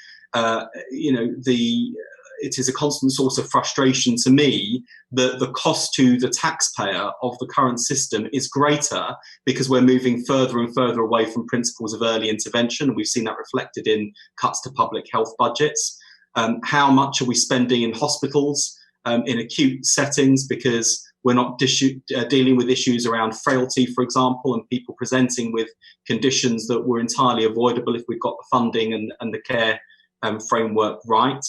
It is a constant source of frustration to me that the cost to the taxpayer of the current system is greater because we're moving further and further away from principles of early intervention. And we've seen that reflected in cuts to public health budgets. How much are we spending in hospitals, in acute settings, because we're not dealing with issues around frailty, for example, and people presenting with conditions that were entirely avoidable if we've got the funding and the care framework right.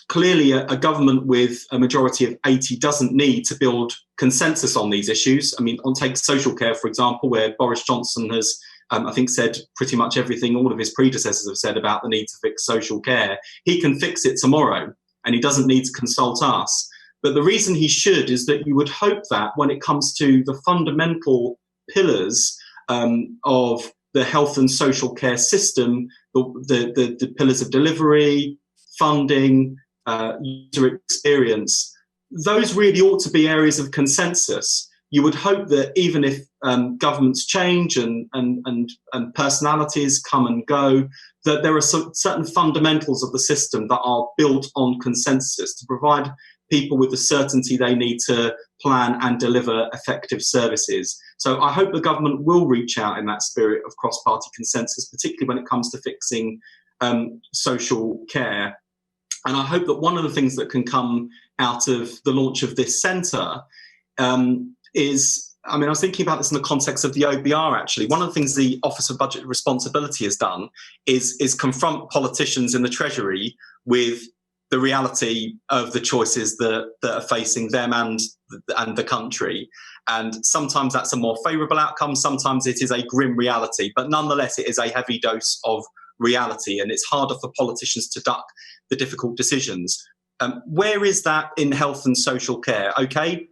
Clearly, a government with a majority of 80 doesn't need to build consensus on these issues. I mean, take social care, for example, where Boris Johnson has, I think, said pretty much everything all of his predecessors have said about the need to fix social care. He can fix it tomorrow, and he doesn't need to consult us. But the reason he should is that you would hope that when it comes to the fundamental pillars of the health and social care system, the pillars of delivery, funding, user experience, those really ought to be areas of consensus. You would hope that even if governments change and personalities come and go, that there are certain fundamentals of the system that are built on consensus to provide people with the certainty they need to plan and deliver effective services. So I hope the government will reach out in that spirit of cross-party consensus, particularly when it comes to fixing social care. And I hope that one of the things that can come out of the launch of this centre is I mean, I was thinking about this in the context of the OBR, actually. One of the things the Office of Budget Responsibility has done is confront politicians in the Treasury with the reality of the choices that are facing them and the country. And sometimes that's a more favourable outcome, sometimes it is a grim reality, but nonetheless it is a heavy dose of reality, and it's harder for politicians to duck the difficult decisions. Where is that in health and social care? Okay,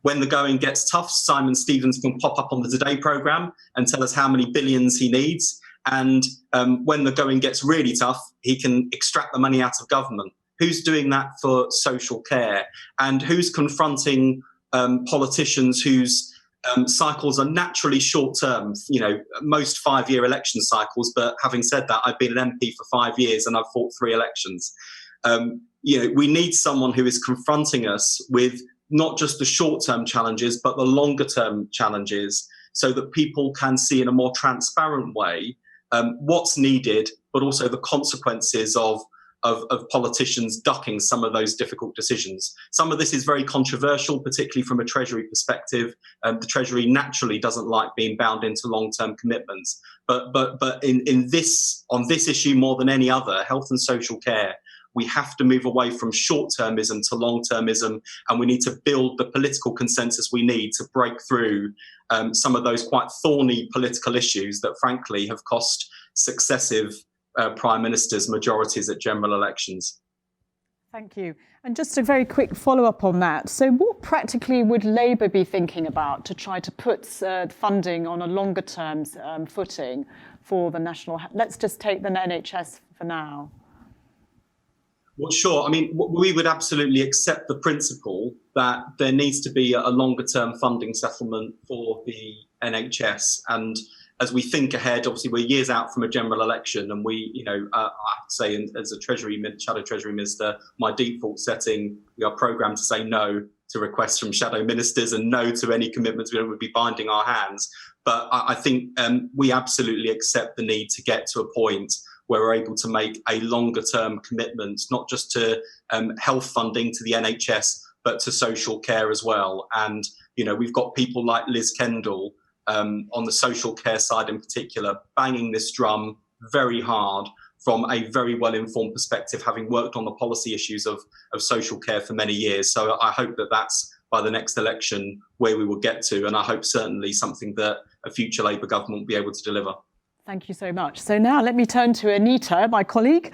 when the going gets tough, Simon Stevens can pop up on the Today programme and tell us how many billions he needs. And when the going gets really tough, he can extract the money out of government. Who's doing that for social care? And who's confronting politicians whose cycles are naturally short-term, you know, most 5-year election cycles. But having said that, I've been an MP for 5 years and I've fought 3 elections. You know, we need someone who is confronting us with not just the short-term challenges, but the longer-term challenges, so that people can see in a more transparent way what's needed, but also the consequences of politicians ducking some of those difficult decisions. Some of this is very controversial, particularly from a Treasury perspective. The Treasury naturally doesn't like being bound into long-term commitments. But on this issue more than any other, health and social care, we have to move away from short-termism to long-termism, and we need to build the political consensus we need to break through some of those quite thorny political issues that, frankly, have cost successive prime ministers majorities at general elections. Thank you. And just a very quick follow-up on that. So what practically would Labour be thinking about to try to put funding on a longer-term footing for the national... Let's just take the NHS for now. Well, sure. I mean, we would absolutely accept the principle that there needs to be a longer-term funding settlement for the NHS. And as we think ahead, obviously we're years out from a general election, and we, you know, I have to say, as a shadow Treasury Minister, my default setting, we are programmed to say no to requests from shadow ministers and no to any commitments we would be binding our hands. But I think we absolutely accept the need to get to a point where we're able to make a longer term commitment, not just to health funding to the NHS, but to social care as well. And, you know, we've got people like Liz Kendall on the social care side in particular, banging this drum very hard from a very well-informed perspective, having worked on the policy issues of social care for many years. So I hope that that's by the next election where we will get to, and I hope certainly something that a future Labour government will be able to deliver. Thank you so much. So now let me turn to Anita, my colleague.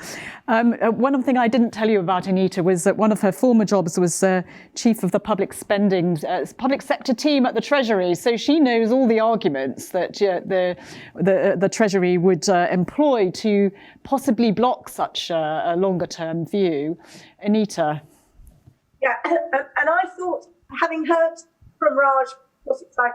One thing I didn't tell you about Anita was that one of her former jobs was chief of the public sector team at the Treasury. So she knows all the arguments that the Treasury would employ to possibly block such a longer term view. Anita. Yeah, and I thought, having heard from Raj what it's like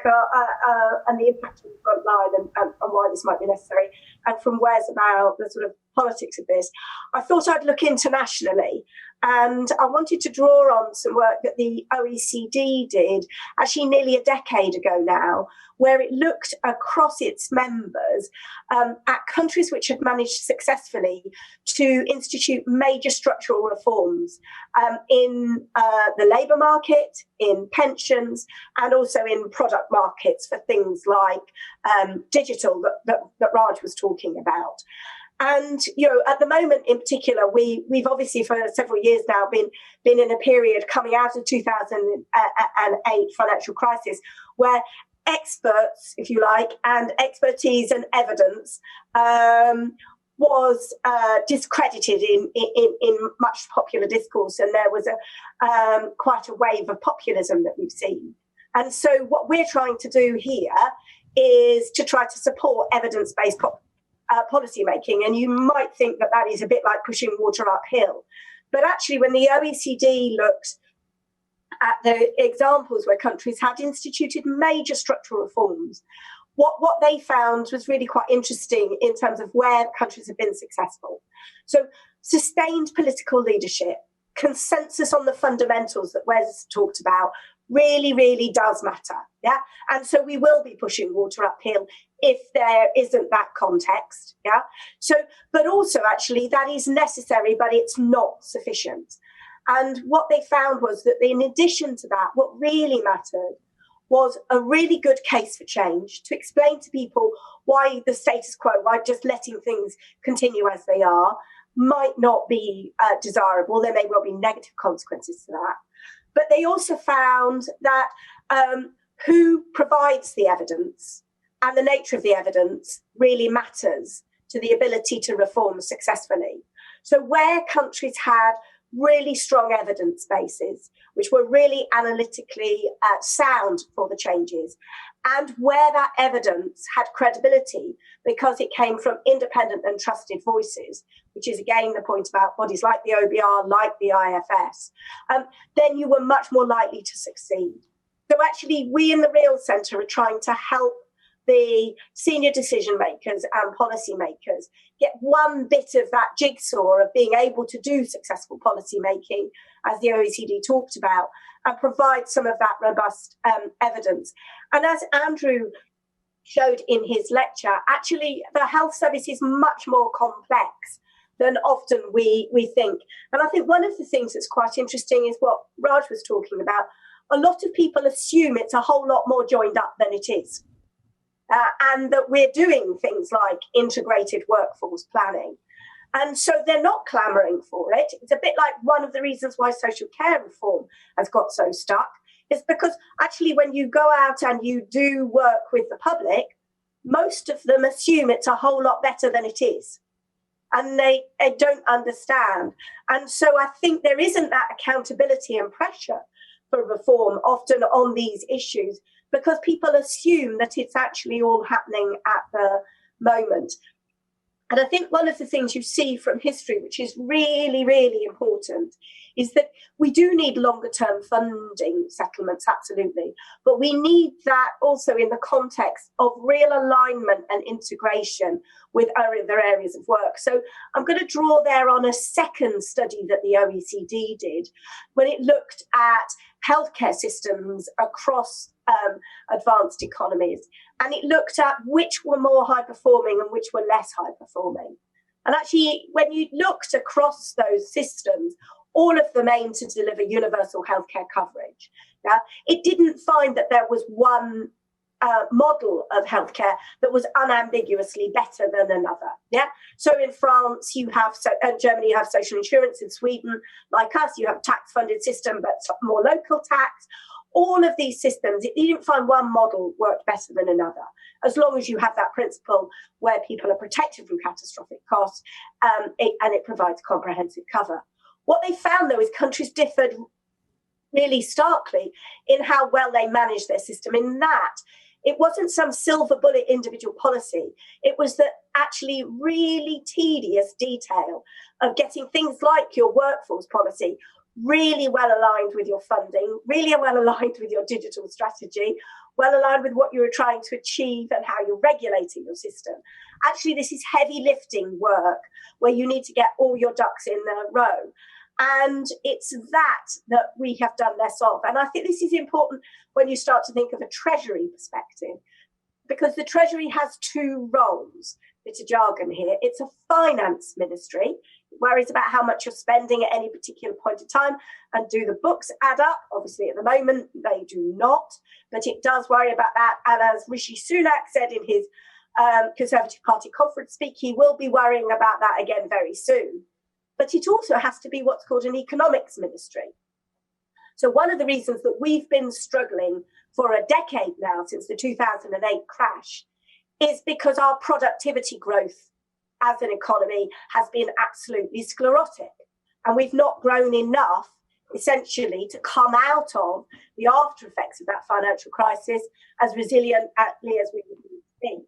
and the impact on the front line and why this might be necessary, and from Wes about the sort of politics of this, I thought I'd look internationally. And I wanted to draw on some work that the OECD did, actually nearly a decade ago now, where it looked across its members at countries which had managed successfully to institute major structural reforms in the labour market, in pensions, and also in product markets for things like digital that Raj was talking about. And, you know, at the moment in particular, we've obviously for several years now been in a period coming out of 2008 financial crisis where experts, if you like, and expertise and evidence was discredited in much popular discourse, and there was quite a wave of populism that we've seen. And so what we're trying to do here is to try to support evidence-based policy making, and you might think that is a bit like pushing water uphill. But actually, when the OECD looked at the examples where countries had instituted major structural reforms, what they found was really quite interesting in terms of where countries have been successful. So sustained political leadership, consensus on the fundamentals that Wes talked about, really, really does matter. Yeah. And so we will be pushing water uphill if there isn't that context. Yeah. So, but also actually that is necessary, but it's not sufficient. And what they found was that in addition to that, what really mattered was a really good case for change, to explain to people why the status quo, why just letting things continue as they are, might not be desirable. There may well be negative consequences to that. But they also found that who provides the evidence and the nature of the evidence really matters to the ability to reform successfully. So where countries had really strong evidence bases, which were really analytically sound for the changes, and where that evidence had credibility because it came from independent and trusted voices, which is again the point about bodies like the OBR, like the IFS, then you were much more likely to succeed. So actually, we in the Real Centre are trying to help the senior decision makers and policy makers get one bit of that jigsaw of being able to do successful policy making, as the OECD talked about, and provide some of that robust evidence. And as Andrew showed in his lecture, actually the health service is much more complex than often we think. And I think one of the things that's quite interesting is what Raj was talking about. A lot of people assume it's a whole lot more joined up than it is. And that we're doing things like integrated workforce planning. And so they're not clamouring for it. It's a bit like one of the reasons why social care reform has got so stuck is because actually when you go out and you do work with the public, most of them assume it's a whole lot better than it is. And they don't understand. And so I think there isn't that accountability and pressure for reform often on these issues, because people assume that it's actually all happening at the moment. And I think one of the things you see from history, which is really, really important, is that we do need longer term funding settlements, absolutely. But we need that also in the context of real alignment and integration with other areas of work. So I'm going to draw there on a second study that the OECD did when it looked at healthcare systems across advanced economies. And it looked at which were more high performing and which were less high performing. And actually, when you looked across those systems, all of them aimed to deliver universal healthcare coverage. Yeah? It didn't find that there was one model of healthcare that was unambiguously better than another. Yeah. So in France, you have, and Germany, you have social insurance. In Sweden, like us, you have a tax-funded system, but more local tax. All of these systems, it didn't find one model worked better than another, as long as you have that principle where people are protected from catastrophic costs and it provides comprehensive cover. What they found, though, is countries differed really starkly in how well they managed their system, in that it wasn't some silver bullet individual policy. It was the actually really tedious detail of getting things like your workforce policy really well aligned with your funding, really well aligned with your digital strategy, well aligned with what you were trying to achieve and how you're regulating your system. Actually, this is heavy lifting work where you need to get all your ducks in a row. And it's that we have done less of. And I think this is important when you start to think of a Treasury perspective, because the Treasury has two roles. Bit of jargon here. It's a finance ministry. It worries about how much you're spending at any particular point in time, and do the books add up? Obviously, at the moment, they do not, but it does worry about that. And as Rishi Sunak said in his Conservative Party conference speak, he will be worrying about that again very soon. But it also has to be what's called an economics ministry. So one of the reasons that we've been struggling for a decade now, since the 2008 crash, is because our productivity growth as an economy has been absolutely sclerotic. And we've not grown enough, essentially, to come out of the after effects of that financial crisis as resiliently as we would need to be.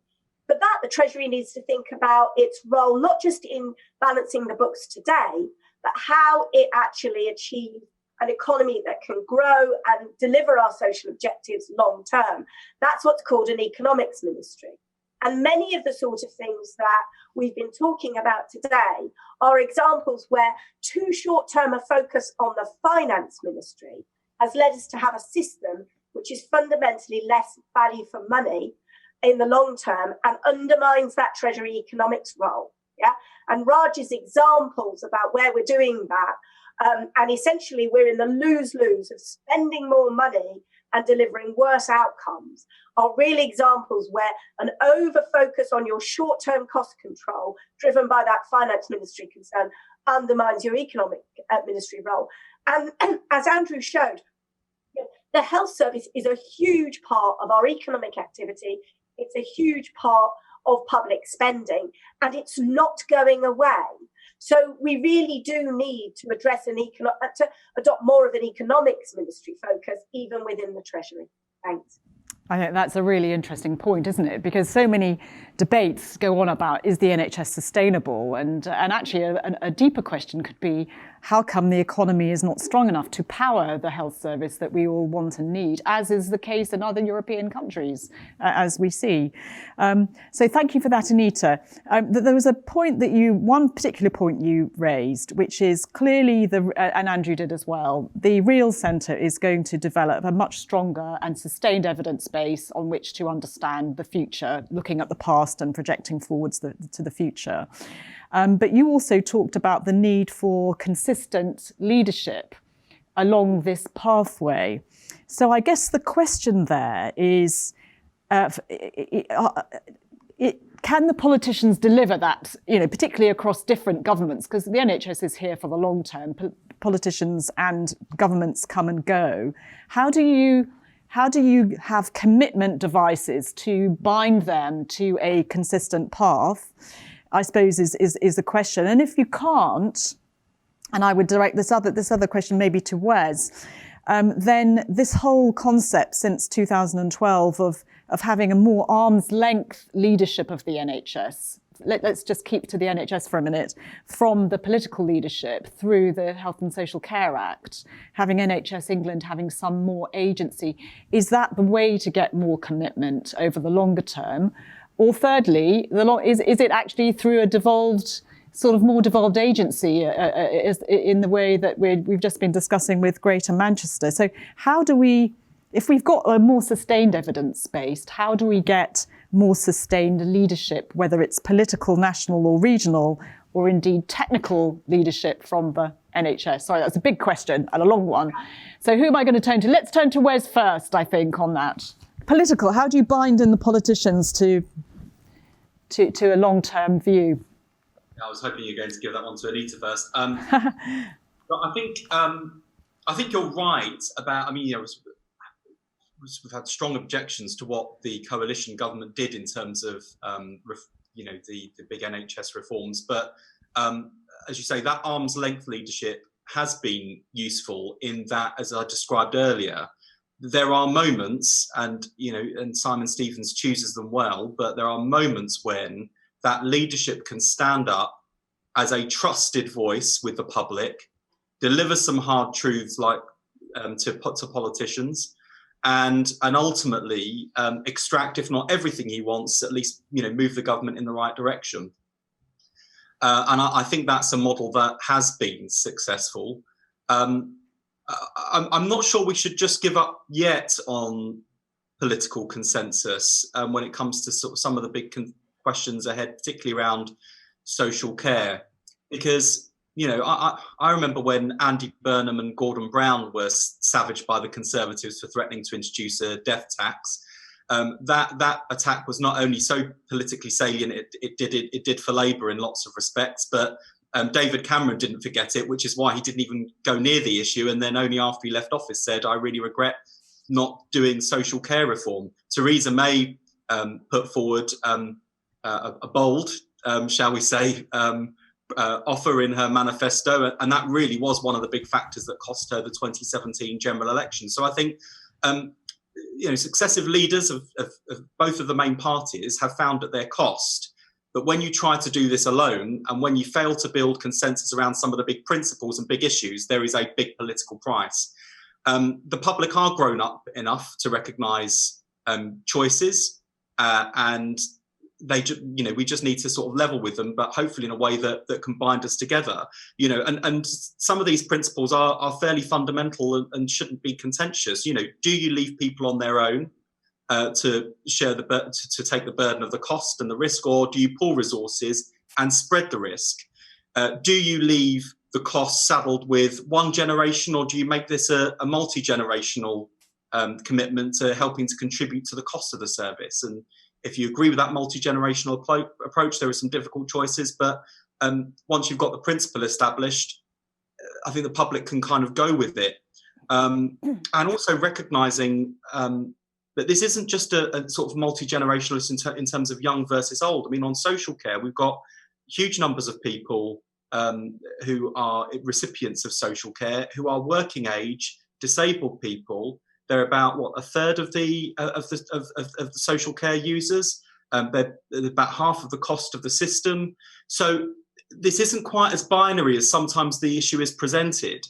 But that the Treasury needs to think about its role, not just in balancing the books today, but how it actually achieves an economy that can grow and deliver our social objectives long term. That's what's called an economics ministry. And many of the sort of things that we've been talking about today are examples where too short-term a focus on the finance ministry has led us to have a system which is fundamentally less value for money in the long term and undermines that Treasury economics role. Yeah, and Raj's examples about where we're doing that, and essentially we're in the lose-lose of spending more money and delivering worse outcomes are real examples where an over-focus on your short-term cost control, driven by that finance ministry concern, undermines your economic ministry role. And as Andrew showed, the health service is a huge part of our economic activity. It's a huge part of public spending, and it's not going away. So we really do need to address to adopt more of an economics ministry focus, even within the Treasury. Thanks. I think that's a really interesting point, isn't it? Because so many debates go on about, is the NHS sustainable? And actually a deeper question could be, how come the economy is not strong enough to power the health service that we all want and need, as is the case in other European countries, as we see. So thank you for that, Anita. There was a point one particular point you raised, which is clearly, and Andrew did as well, the Real Centre is going to develop a much stronger and sustained evidence base on which to understand the future, looking at the past and projecting forwards to the future. But you also talked about the need for consistent leadership along this pathway. So I guess the question there is, can the politicians deliver that, particularly across different governments? Because the NHS is here for the long term. Politicians and governments come and go. How do you have commitment devices to bind them to a consistent path, I suppose is the question. And if you can't, and I would direct this other question maybe to Wes, then this whole concept since 2012 of having a more arm's length leadership of the NHS, let's just keep to the NHS for a minute, from the political leadership through the Health and Social Care Act, having NHS England having some more agency, is that the way to get more commitment over the longer term? Or thirdly, is it actually through a more devolved agency in the way that we've just been discussing with Greater Manchester? So how do we, if we've got a more sustained evidence-based, how do we get more sustained leadership, whether it's political, national or regional, or indeed technical leadership from the NHS? Sorry, that's a big question and a long one. So who am I going to turn to? Let's turn to Wes first, I think, on that. Political, how do you bind in the politicians to a long-term view? I was hoping you were going to give that one to Anita first. But I think you're right about, we've had strong objections to what the coalition government did in terms of, the big NHS reforms. But as you say, that arm's length leadership has been useful in that, as I described earlier, there are moments, and Simon Stephens chooses them well, but there are moments when that leadership can stand up as a trusted voice with the public, deliver some hard truths like to politicians, and ultimately extract, if not everything he wants, at least move the government in the right direction. And I think that's a model that has been successful. I'm not sure we should just give up yet on political consensus when it comes to sort of some of the big questions ahead, particularly around social care, because I remember when Andy Burnham and Gordon Brown were savaged by the Conservatives for threatening to introduce a death tax. That attack was not only so politically salient, it did for Labour in lots of respects, but David Cameron didn't forget it, which is why he didn't even go near the issue. And then only after he left office said, I really regret not doing social care reform. Theresa May put forward a bold, shall we say, offer in her manifesto. And that really was one of the big factors that cost her the 2017 general election. So I think, successive leaders of both of the main parties have found at their cost. But when you try to do this alone, and when you fail to build consensus around some of the big principles and big issues, there is a big political price. The public are grown up enough to recognise choices, and we just need to sort of level with them, but hopefully in a way that can bind us together. And some of these principles are fairly fundamental and shouldn't be contentious. Do you leave people on their own to share to take the burden of the cost and the risk, or do you pool resources and spread the risk? Do you leave the cost saddled with one generation, or do you make this a multi-generational commitment to helping to contribute to the cost of the service. And if you agree with that multi-generational approach, there are some difficult choices, but once you've got the principle established, I think the public can kind of go with it. And also recognising that this isn't just a sort of multi-generationalist in terms of young versus old. I mean, on social care, we've got huge numbers of people who are recipients of social care, who are working age, disabled people. They're about a third of the social care users. They're about half of the cost of the system. So this isn't quite as binary as sometimes the issue is presented.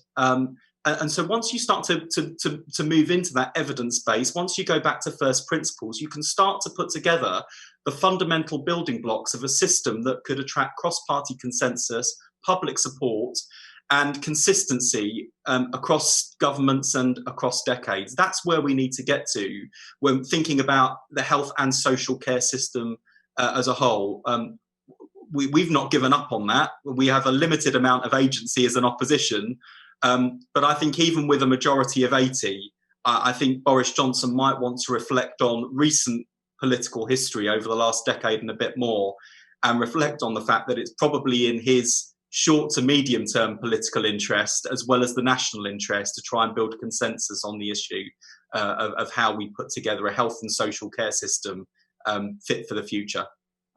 And so once you start to move into that evidence base, once you go back to first principles, you can start to put together the fundamental building blocks of a system that could attract cross-party consensus, public support, and consistency across governments and across decades. That's where we need to get to when thinking about the health and social care system as a whole. We've not given up on that. We have a limited amount of agency as an opposition. But I think even with a majority of 80, I think Boris Johnson might want to reflect on recent political history over the last decade and a bit more, and reflect on the fact that it's probably in his short to medium term political interest, as well as the national interest, to try and build a consensus on the issue of how we put together a health and social care system fit for the future.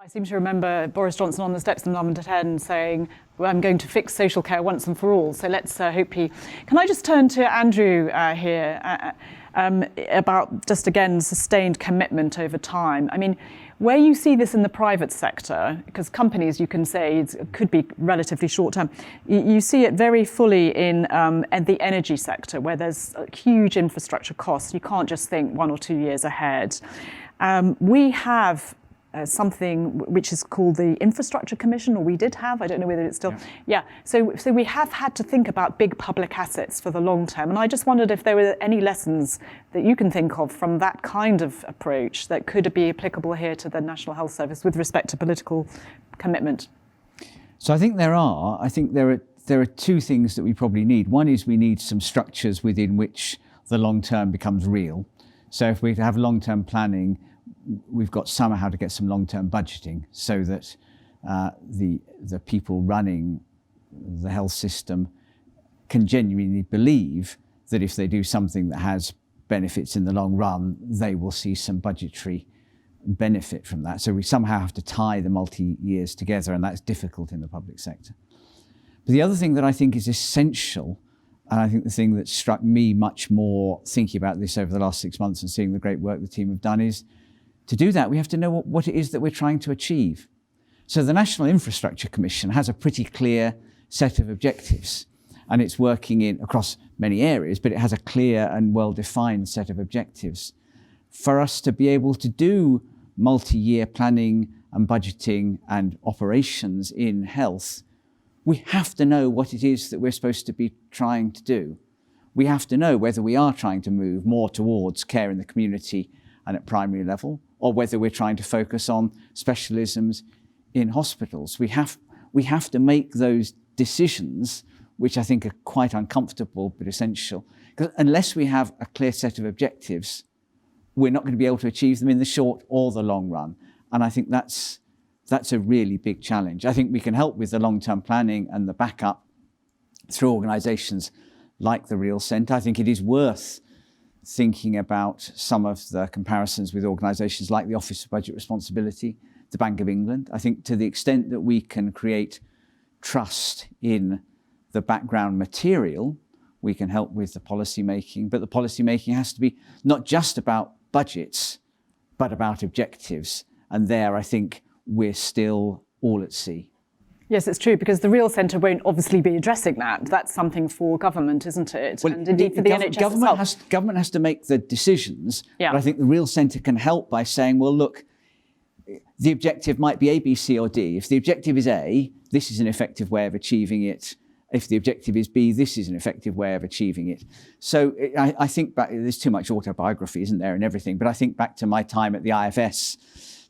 I seem to remember Boris Johnson on the steps of London 10 saying, well, I'm going to fix social care once and for all. So let's hope he... Can I just turn to Andrew here about, just again, sustained commitment over time? I mean, where you see this in the private sector, because companies, you can say, it could be relatively short term, you see it very fully in the energy sector, where there's huge infrastructure costs. You can't just think 1 or 2 years ahead. We have something which is called the Infrastructure Commission, or we did have, I don't know whether it's still, So we have had to think about big public assets for the long term. And I just wondered if there were any lessons that you can think of from that kind of approach that could be applicable here to the National Health Service with respect to political commitment. So I think there are. I think there are two things that we probably need. One is we need some structures within which the long term becomes real. So if we have long-term planning, we've got somehow to get some long-term budgeting so that the people running the health system can genuinely believe that if they do something that has benefits in the long run, they will see some budgetary benefit from that. So we somehow have to tie the multi-years together, and that's difficult in the public sector. But the other thing that I think is essential, and I think the thing that struck me much more thinking about this over the last 6 months and seeing the great work the team have done, is to do that, we have to know what it is that we're trying to achieve. So the National Infrastructure Commission has a pretty clear set of objectives, and it's working across many areas, but it has a clear and well-defined set of objectives. For us to be able to do multi-year planning and budgeting and operations in health, we have to know what it is that we're supposed to be trying to do. We have to know whether we are trying to move more towards care in the community and at primary level, or whether we're trying to focus on specialisms in hospitals. We have to make those decisions, which I think are quite uncomfortable but essential. Because unless we have a clear set of objectives, we're not going to be able to achieve them in the short or the long run. And I think that's a really big challenge. I think we can help with the long-term planning and the backup through organisations like the Real Centre. I think it is worth thinking about some of the comparisons with organisations like the Office of Budget Responsibility, the Bank of England. I think to the extent that we can create trust in the background material, we can help with the policy making. But the policy making has to be not just about budgets, but about objectives. And there, I think, we're still all at sea. Yes, it's true, because the Real Centre won't obviously be addressing that. That's something for government, isn't it? Well, and indeed for the NHS itself. Government has to make the decisions, yeah. But I think the Real Centre can help by saying, well, look, the objective might be A, B, C or D. If the objective is A, this is an effective way of achieving it. If the objective is B, this is an effective way of achieving it. So I think back, there's too much autobiography, isn't there, and everything, but I think back to my time at the IFS,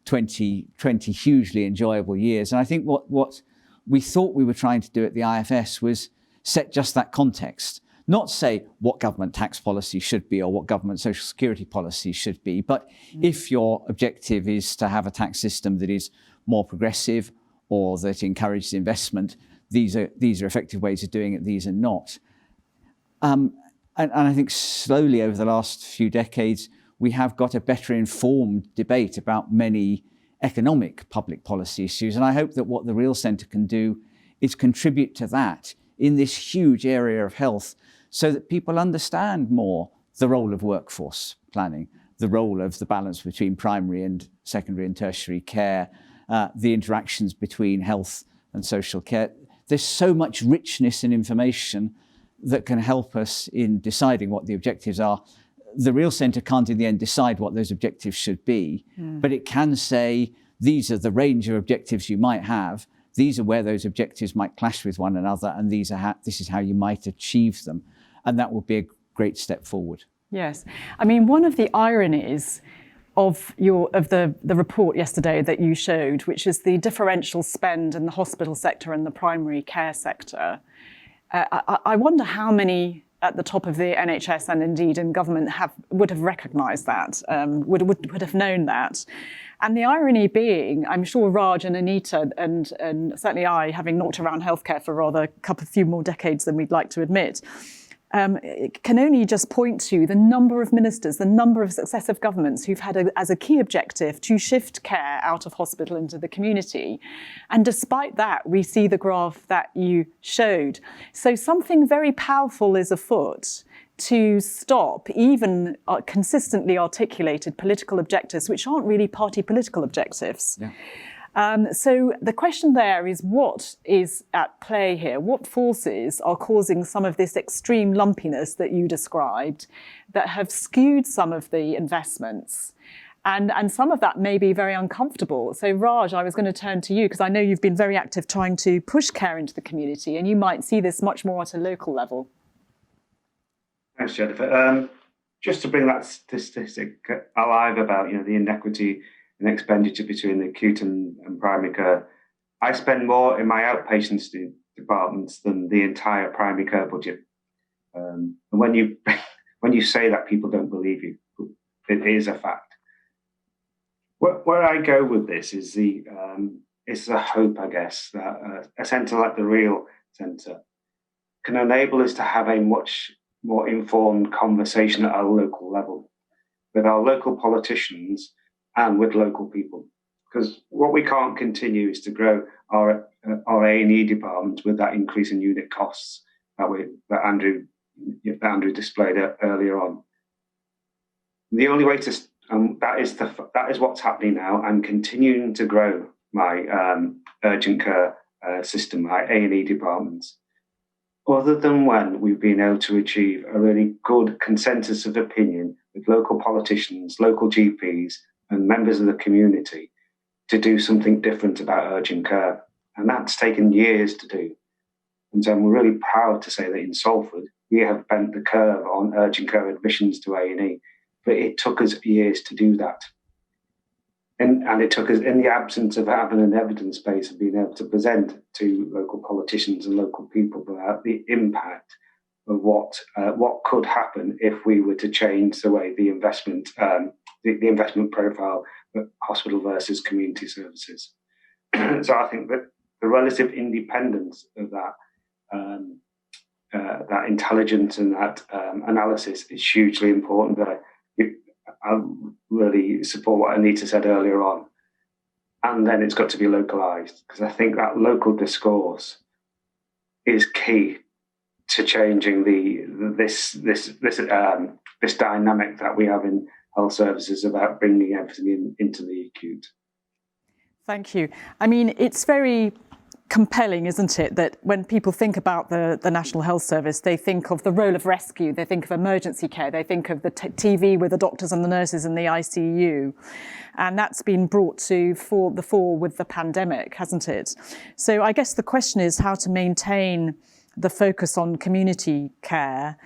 20 hugely enjoyable years. And I think what we thought we were trying to do at the IFS was set just that context, not say what government tax policy should be or what government social security policy should be, but if your objective is to have a tax system that is more progressive or that encourages investment, these are effective ways of doing it, these are not. And I think slowly over the last few decades, we have got a better informed debate about many economic public policy issues. And I hope that what the Real Centre can do is contribute to that in this huge area of health, so that people understand more the role of workforce planning, the role of the balance between primary and secondary and tertiary care, the interactions between health and social care. There's so much richness in information that can help us in deciding what the objectives are. The Real Centre can't in the end decide what those objectives should be, but it can say, these are the range of objectives you might have, these are where those objectives might clash with one another, and this is how you might achieve them. And that will be a great step forward. Yes. I mean, one of the ironies of the report yesterday that you showed, which is the differential spend in the hospital sector and the primary care sector, I wonder how many at the top of the NHS and indeed in government would have recognised that, would have known that. And the irony being, I'm sure Raj and Anita and certainly I, having knocked around healthcare for rather a few more decades than we'd like to admit, can only just point to the number of ministers, the number of successive governments who've had as a key objective to shift care out of hospital into the community. And despite that, we see the graph that you showed. So something very powerful is afoot to stop even consistently articulated political objectives, which aren't really party political objectives. Yeah. So the question there is, what is at play here? What forces are causing some of this extreme lumpiness that you described that have skewed some of the investments? And some of that may be very uncomfortable. So Raj, I was going to turn to you because I know you've been very active trying to push care into the community, and you might see this much more at a local level. Thanks, Jennifer. Just to bring that statistic alive about the inequity in expenditure between the acute and primary care, I spend more in my outpatient departments than the entire primary care budget. And when you say that, people don't believe you. It is a fact. Where I go with this is the hope, I guess, that a centre like the Real Centre can enable us to have a much more informed conversation at our local level with our local politicians and with local people. Because what we can't continue is to grow our A&E department with that increase in unit costs that Andrew displayed earlier on. The only way to that is what's happening now. I'm continuing to grow my urgent care system, my A&E departments, other than when we've been able to achieve a really good consensus of opinion with local politicians, local GPs, and members of the community to do something different about urgent care. And that's taken years to do. And so I'm really proud to say that in Salford, we have bent the curve on urgent care admissions to A&E, but it took us years to do that. And it took us, in the absence of having an evidence base of being able to present to local politicians and local people about the impact of what could happen if we were to change the way the investment profile of hospital versus community services. So I think that the relative independence of that intelligence and that analysis is hugely important. But I really support what Anita said earlier on. And then it's got to be localised, because I think that local discourse is key to changing this dynamic that we have in health services about bringing everything into the acute. Thank you. I mean, it's very compelling, isn't it, that when people think about the National Health Service, they think of the role of rescue, they think of emergency care, they think of the TV with the doctors and the nurses in the ICU. And that's been brought to the fore with the pandemic, hasn't it? So I guess the question is how to maintain the focus on community care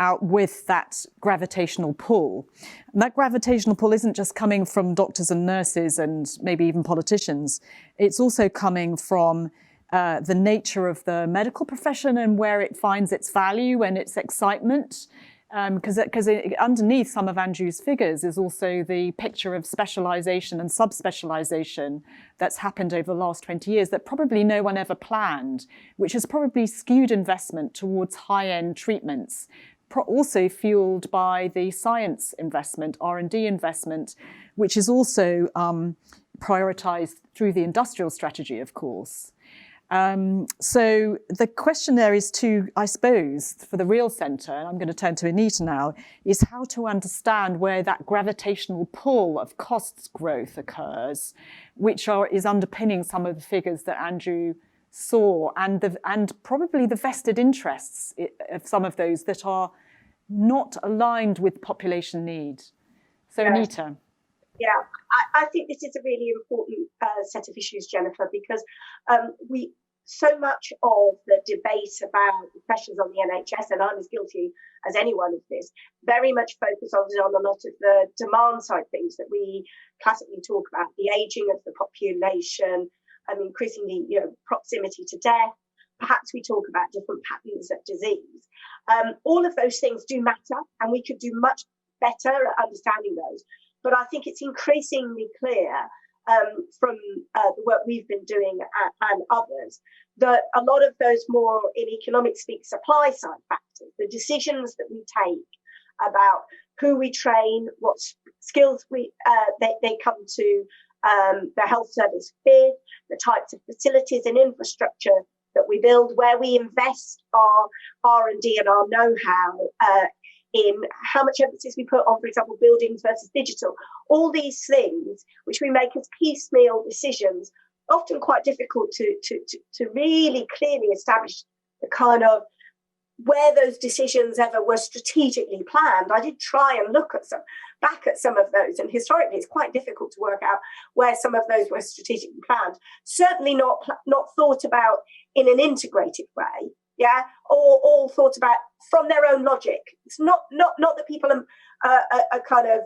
out with that gravitational pull. And that gravitational pull isn't just coming from doctors and nurses and maybe even politicians. It's also coming from the nature of the medical profession and where it finds its value and its excitement. Because underneath some of Andrew's figures is also the picture of specialisation and subspecialisation that's happened over the last 20 years that probably no one ever planned, which has probably skewed investment towards high-end treatments, also fueled by the science investment, R&D investment, which is also prioritised through the industrial strategy, of course. So the question there is to, I suppose, for the Real Centre, and I'm going to turn to Anita now, is how to understand where that gravitational pull of costs growth occurs, which is underpinning some of the figures that Andrew saw, and probably the vested interests of some of those that are not aligned with population need. So Anita. Yeah, I think this is a really important set of issues, Jennifer, because so much of the debate about the pressures on the NHS, and I'm as guilty as anyone of this, very much focus on a lot of the demand side things that we classically talk about, the ageing of the population, increasingly, proximity to death. Perhaps we talk about different patterns of disease. All of those things do matter, and we could do much better at understanding those. But I think it's increasingly clear from the work we've been doing and others that a lot of those more, in economics speak, supply side factors, the decisions that we take about who we train, what skills they come to the health service with, the types of facilities and infrastructure that we build, where we invest our R&D and our know-how in, how much emphasis we put on, for example, buildings versus digital. All these things which we make as piecemeal decisions, often quite difficult to really clearly establish the kind of where those decisions ever were strategically planned. I did try and look at back at some of those, and historically it's quite difficult to work out where some of those were strategically planned. Certainly not thought about in an integrated way, or all thought about from their own logic. It's not that people are kind of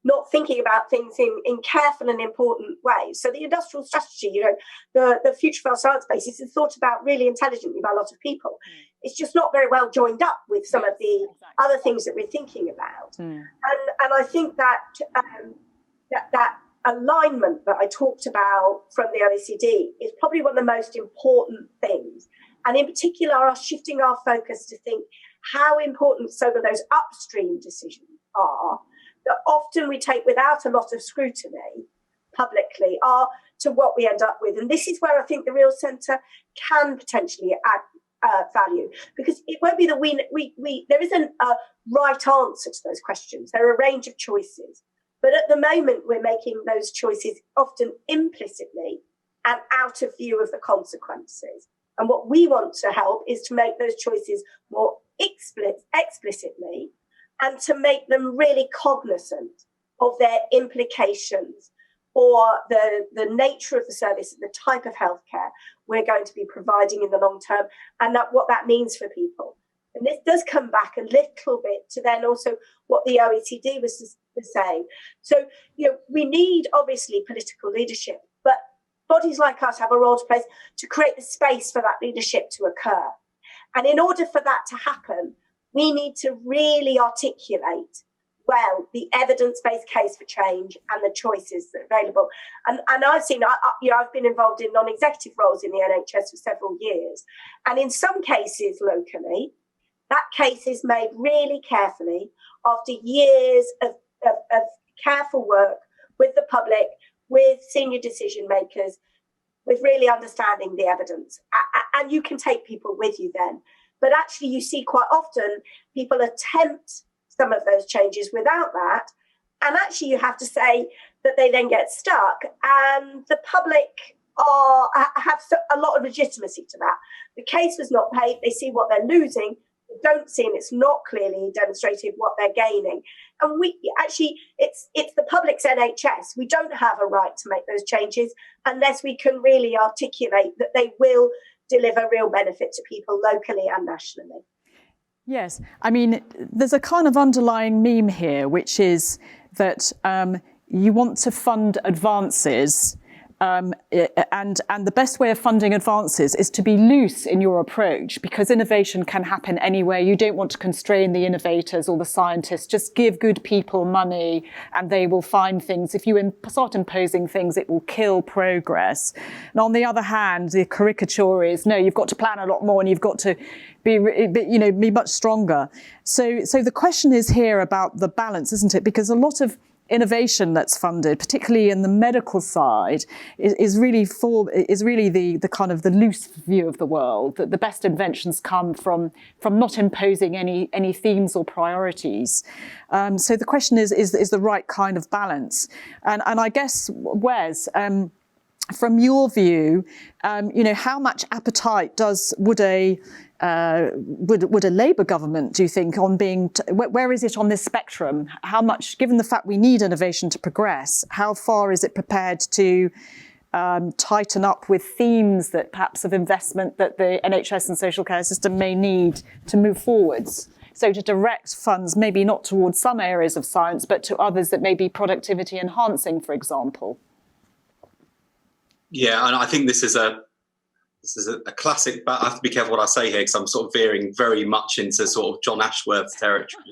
not thinking about things in careful and important ways. So the industrial strategy, the future of our science base is thought about really intelligently by a lot of people. It's just not very well joined up with some of the other things that we're thinking about. And I think that that alignment that I talked about from the OECD is probably one of the most important things. And in particular, us shifting our focus to think how important some of those upstream decisions are that often we take without a lot of scrutiny publicly are to what we end up with. And this is where I think the Real Centre can potentially add value, because it won't be that there isn't a right answer to those questions. There are a range of choices. But at the moment, we're making those choices often implicitly and out of view of the consequences. And what we want to help is to make those choices more explicitly and to make them really cognizant of their implications or the nature of the service and the type of healthcare we're going to be providing in the long term, and what that means for people. And this does come back a little bit to then also what the OECD was saying. So, we need obviously political leadership, but bodies like us have a role to play to create the space for that leadership to occur. And in order for that to happen, we need to really articulate well the evidence-based case for change and the choices that are available. And I've seen, I've been involved in non-executive roles in the NHS for several years. And in some cases locally, that case is made really carefully after years of careful work with the public, with senior decision makers, with really understanding the evidence. And you can take people with you then. But actually, you see quite often people attempt some of those changes without that. And actually, you have to say that they then get stuck. And the public have a lot of legitimacy to that. The case was not paid. They see what they're losing. They don't see, and it's not clearly demonstrated what they're gaining. And it's the public's NHS. We don't have a right to make those changes unless we can really articulate that they will deliver real benefit to people locally and nationally. Yes, I mean, there's a kind of underlying meme here, which is that you want to fund advances, and the best way of funding advances is to be loose in your approach, because innovation can happen anywhere. You don't want to constrain the innovators or the scientists. Just give good people money and they will find things. If you start imposing things, it will kill progress. And on the other hand, the caricature is, no, you've got to plan a lot more and you've got to be much stronger. So the question is here about the balance, isn't it? Because a lot of innovation that's funded, particularly in the medical side, is really the kind of the loose view of the world, that the best inventions come from not imposing any themes or priorities. So the question is the right kind of balance. And I guess, Wes, from your view, how much appetite would a Labour government, do you think, on being, where is it on this spectrum? How much, given the fact we need innovation to progress, how far is it prepared to tighten up with themes that perhaps of investment that the NHS and social care system may need to move forwards? So to direct funds maybe not towards some areas of science, but to others that may be productivity enhancing, for example. Yeah, and I think this is a classic, but I have to be careful what I say here because I'm sort of veering very much into sort of John Ashworth territory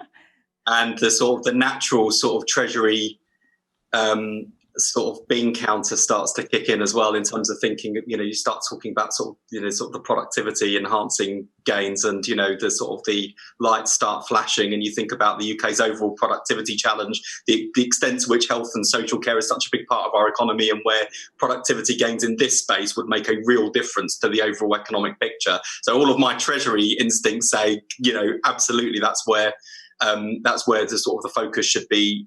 and the sort of the natural sort of Treasury sort of bean counter starts to kick in as well in terms of thinking, you start talking about sort of the productivity enhancing gains and, the sort of the lights start flashing and you think about the UK's overall productivity challenge, the extent to which health and social care is such a big part of our economy and where productivity gains in this space would make a real difference to the overall economic picture. So all of my Treasury instincts say, absolutely that's where the sort of the focus should be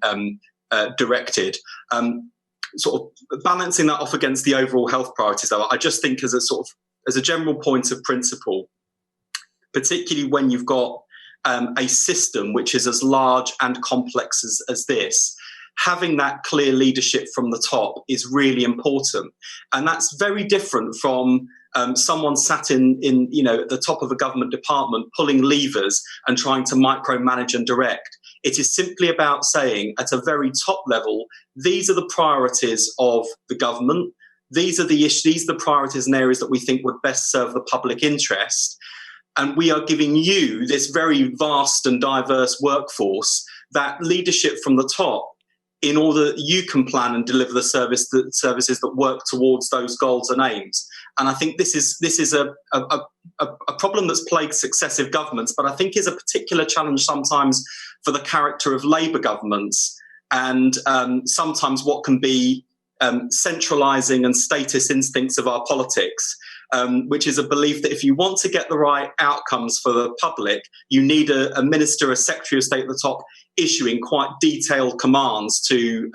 directed. Sort of balancing that off against the overall health priorities, though, I just think as a general point of principle, particularly when you've got a system which is as large and complex as this, having that clear leadership from the top is really important. And that's very different from someone sat in at the top of a government department pulling levers and trying to micromanage and direct. It is simply about saying at a very top level, these are the priorities of the government. These are the issues, these are the priorities and areas that we think would best serve the public interest. And we are giving you, this very vast and diverse workforce, that leadership from the top in order that you can plan and deliver the services that work towards those goals and aims. And I think this is a problem that's plagued successive governments, but I think is a particular challenge sometimes for the character of Labour governments and sometimes what can be centralising and status instincts of our politics, which is a belief that if you want to get the right outcomes for the public, you need a minister, a secretary of state at the top issuing quite detailed commands to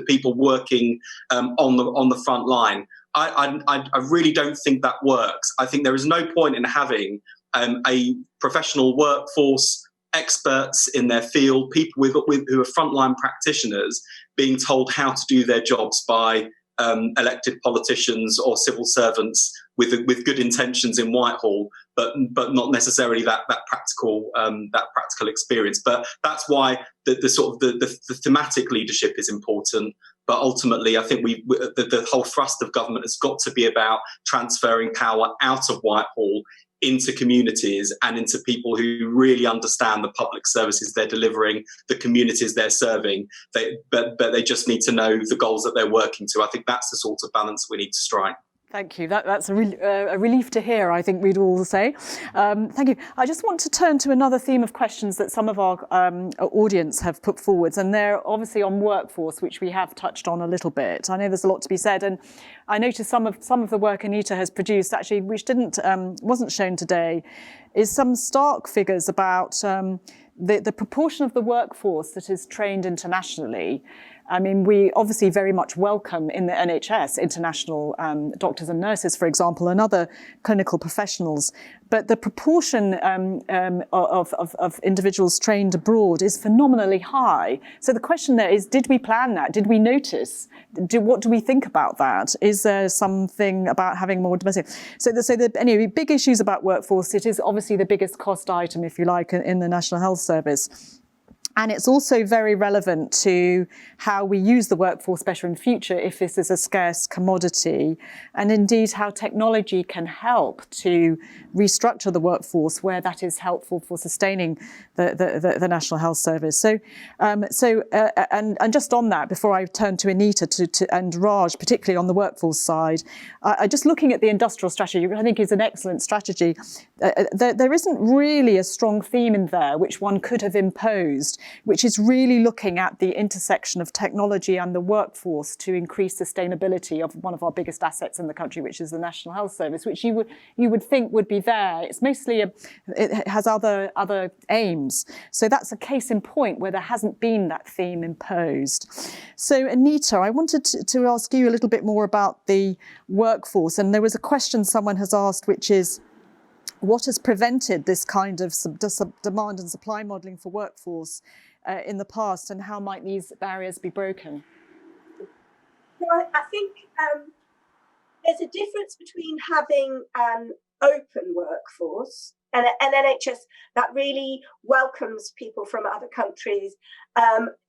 people working on the front line. I really don't think that works. I think there is no point in having a professional workforce, experts in their field, people who are frontline practitioners being told how to do their jobs by elected politicians or civil servants with good intentions in Whitehall, but not necessarily that practical experience. But that's why the thematic leadership is important. But ultimately, I think the whole thrust of government has got to be about transferring power out of Whitehall into communities and into people who really understand the public services they're delivering, the communities they're serving. But they just need to know the goals that they're working to. I think that's the sort of balance we need to strike. Thank you. That's a relief to hear, I think we'd all say. Thank you. I just want to turn to another theme of questions that some of our audience have put forwards, and they're obviously on workforce, which we have touched on a little bit. I know there's a lot to be said, and I noticed some of the work Anita has produced, actually, which wasn't shown today, is some stark figures about the proportion of the workforce that is trained internationally. I mean, we obviously very much welcome in the NHS international doctors and nurses, for example, and other clinical professionals. But the proportion of individuals trained abroad is phenomenally high. So the question there is, did we plan that? Did we notice? What do we think about that? Is there something about having more domestic? Anyway, big issues about workforce. It is obviously the biggest cost item, if you like, in the National Health Service. And it's also very relevant to how we use the workforce better in future if this is a scarce commodity, and indeed how technology can help to restructure the workforce where that is helpful for sustaining the National Health Service. And just on that, before I turn to Anita and Raj, particularly on the workforce side, just looking at the industrial strategy, I think is an excellent strategy. There isn't really a strong theme in there which one could have imposed, which is really looking at the intersection of technology and the workforce to increase sustainability of one of our biggest assets in the country, which is the National Health Service, which you would think would be there. It's mostly it has other aims. So that's a case in point where there hasn't been that theme imposed. So Anita, I wanted to ask you a little bit more about the workforce. And there was a question someone has asked, which is, what has prevented this kind of demand and supply modelling for workforce in the past, and how might these barriers be broken? Well, I think there's a difference between having an open workforce and an NHS that really welcomes people from other countries.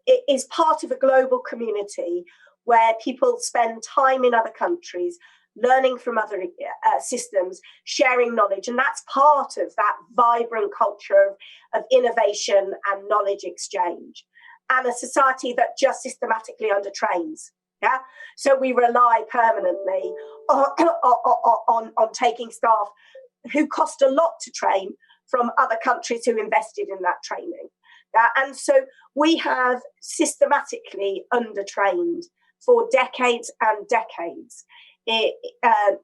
It is part of a global community where people spend time in other countries, learning from other systems, sharing knowledge. And that's part of that vibrant culture of innovation and knowledge exchange. And a society that just systematically undertrains. Yeah? So we rely permanently on taking staff who cost a lot to train from other countries who invested in that training. And so we have systematically undertrained for decades and decades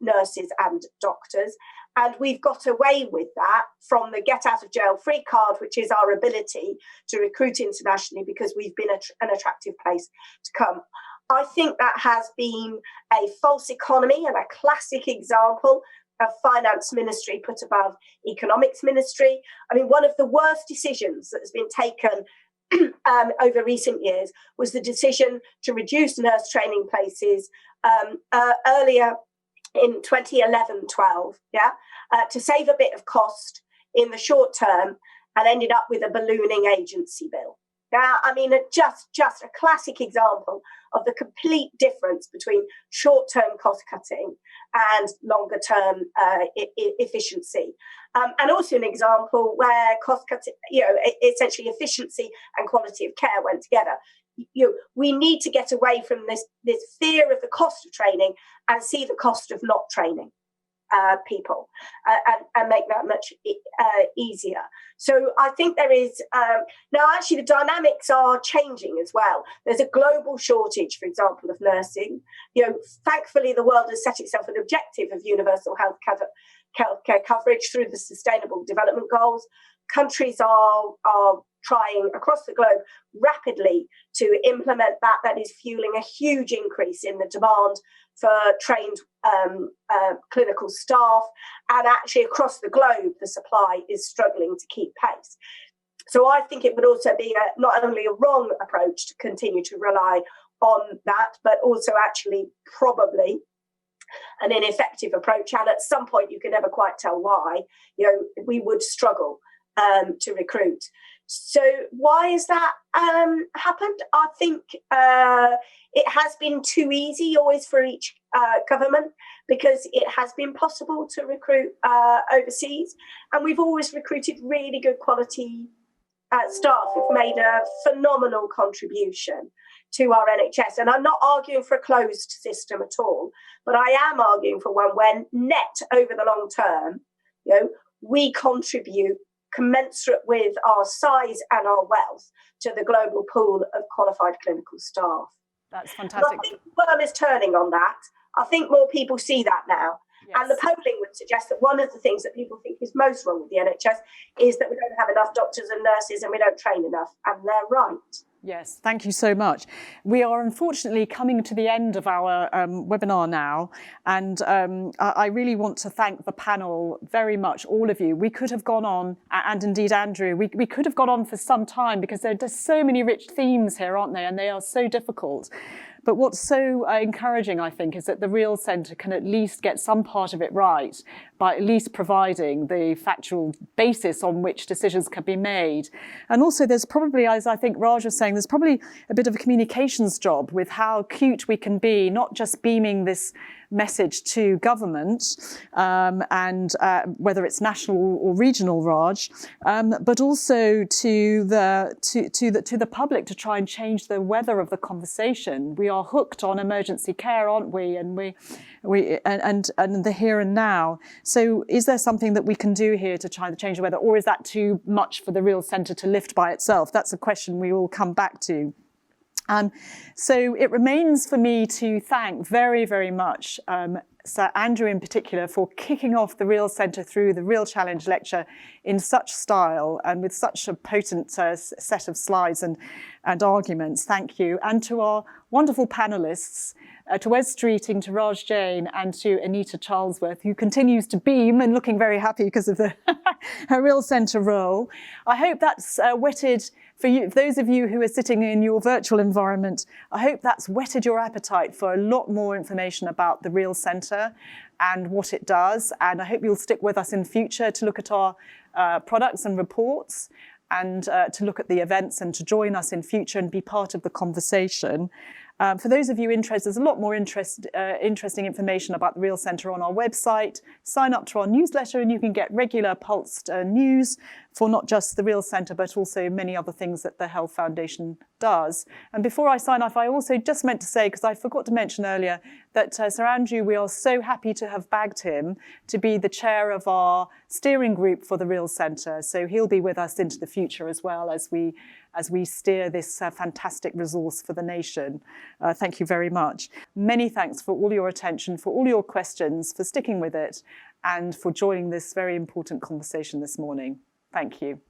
nurses and doctors, and we've got away with that from the get out of jail free card, which is our ability to recruit internationally because we've been an attractive place to come. I think that has been a false economy and a classic example of finance ministry put above economics ministry. I mean, one of the worst decisions that has been taken over recent years was the decision to reduce nurse training places earlier in 2011-12, to save a bit of cost in the short term, and ended up with a ballooning agency bill. Now, I mean, just a classic example of the complete difference between short-term cost cutting and longer-term efficiency. And also an example where cost cutting, essentially efficiency and quality of care went together. We need to get away from this fear of the cost of training and see the cost of not training people and make that much easier. So I think there is now actually the dynamics are changing as well. There's a global shortage, for example, of nursing. Thankfully the world has set itself an objective of universal healthcare coverage through the Sustainable Development Goals. Countries are trying across the globe rapidly to implement that. That is fueling a huge increase in the demand for trained clinical staff, and actually across the globe the supply is struggling to keep pace. So I think it would also be not only a wrong approach to continue to rely on that, but also actually probably an ineffective approach, and at some point you can never quite tell why, we would struggle to recruit. So why has that happened? I think it has been too easy always for each government, because it has been possible to recruit overseas, and we've always recruited really good quality staff who've made a phenomenal contribution to our NHS. And I'm not arguing for a closed system at all, but I am arguing for one where net over the long term, we contribute commensurate with our size and our wealth to the global pool of qualified clinical staff. That's fantastic. And I think the world is turning on that. I think more people see that now. Yes. And the polling would suggest that one of the things that people think is most wrong with the NHS is that we don't have enough doctors and nurses and we don't train enough. And they're right. Yes, thank you so much. We are unfortunately coming to the end of our webinar now, and I really want to thank the panel very much, all of you. We could have gone on, and indeed Andrew, we could have gone on for some time, because there are just so many rich themes here, aren't they? And they are so difficult. But what's so encouraging, I think, is that the Real Centre can at least get some part of it right by at least providing the factual basis on which decisions can be made. And also there's probably, as I think Raj was saying, there's probably a bit of a communications job with how cute we can be, not just beaming this message to government and whether it's national or regional, Raj, but also to the public to try and change the weather of the conversation. We are hooked on emergency care, aren't we? And and the here and now. So is there something that we can do here to try to change the weather, or is that too much for the Real Centre to lift by itself? That's a question we will come back to. So it remains for me to thank very, very much Sir Andrew in particular for kicking off the Real Centre through the Real Challenge lecture in such style and with such a potent set of slides and arguments. Thank you. And to our wonderful panellists, to Wes Streeting, to Raj Jain, and to Anita Charlesworth, who continues to beam and looking very happy because of her Real Centre role. I hope that's whetted, for you, those of you who are sitting in your virtual environment, I hope that's whetted your appetite for a lot more information about the Real Centre and what it does. And I hope you'll stick with us in future to look at our products and reports, and to look at the events and to join us in future and be part of the conversation. For those of you interested, there's a lot more interesting information about the Real Centre on our website. Sign up to our newsletter and you can get regular pulsed news for not just the Real Centre, but also many other things that the Health Foundation does. And before I sign off, I also just meant to say, because I forgot to mention earlier, that Sir Andrew, we are so happy to have bagged him to be the chair of our steering group for the Real Centre. So he'll be with us into the future as well as we steer this fantastic resource for the nation. Thank you very much. Many thanks for all your attention, for all your questions, for sticking with it, and for joining this very important conversation this morning. Thank you.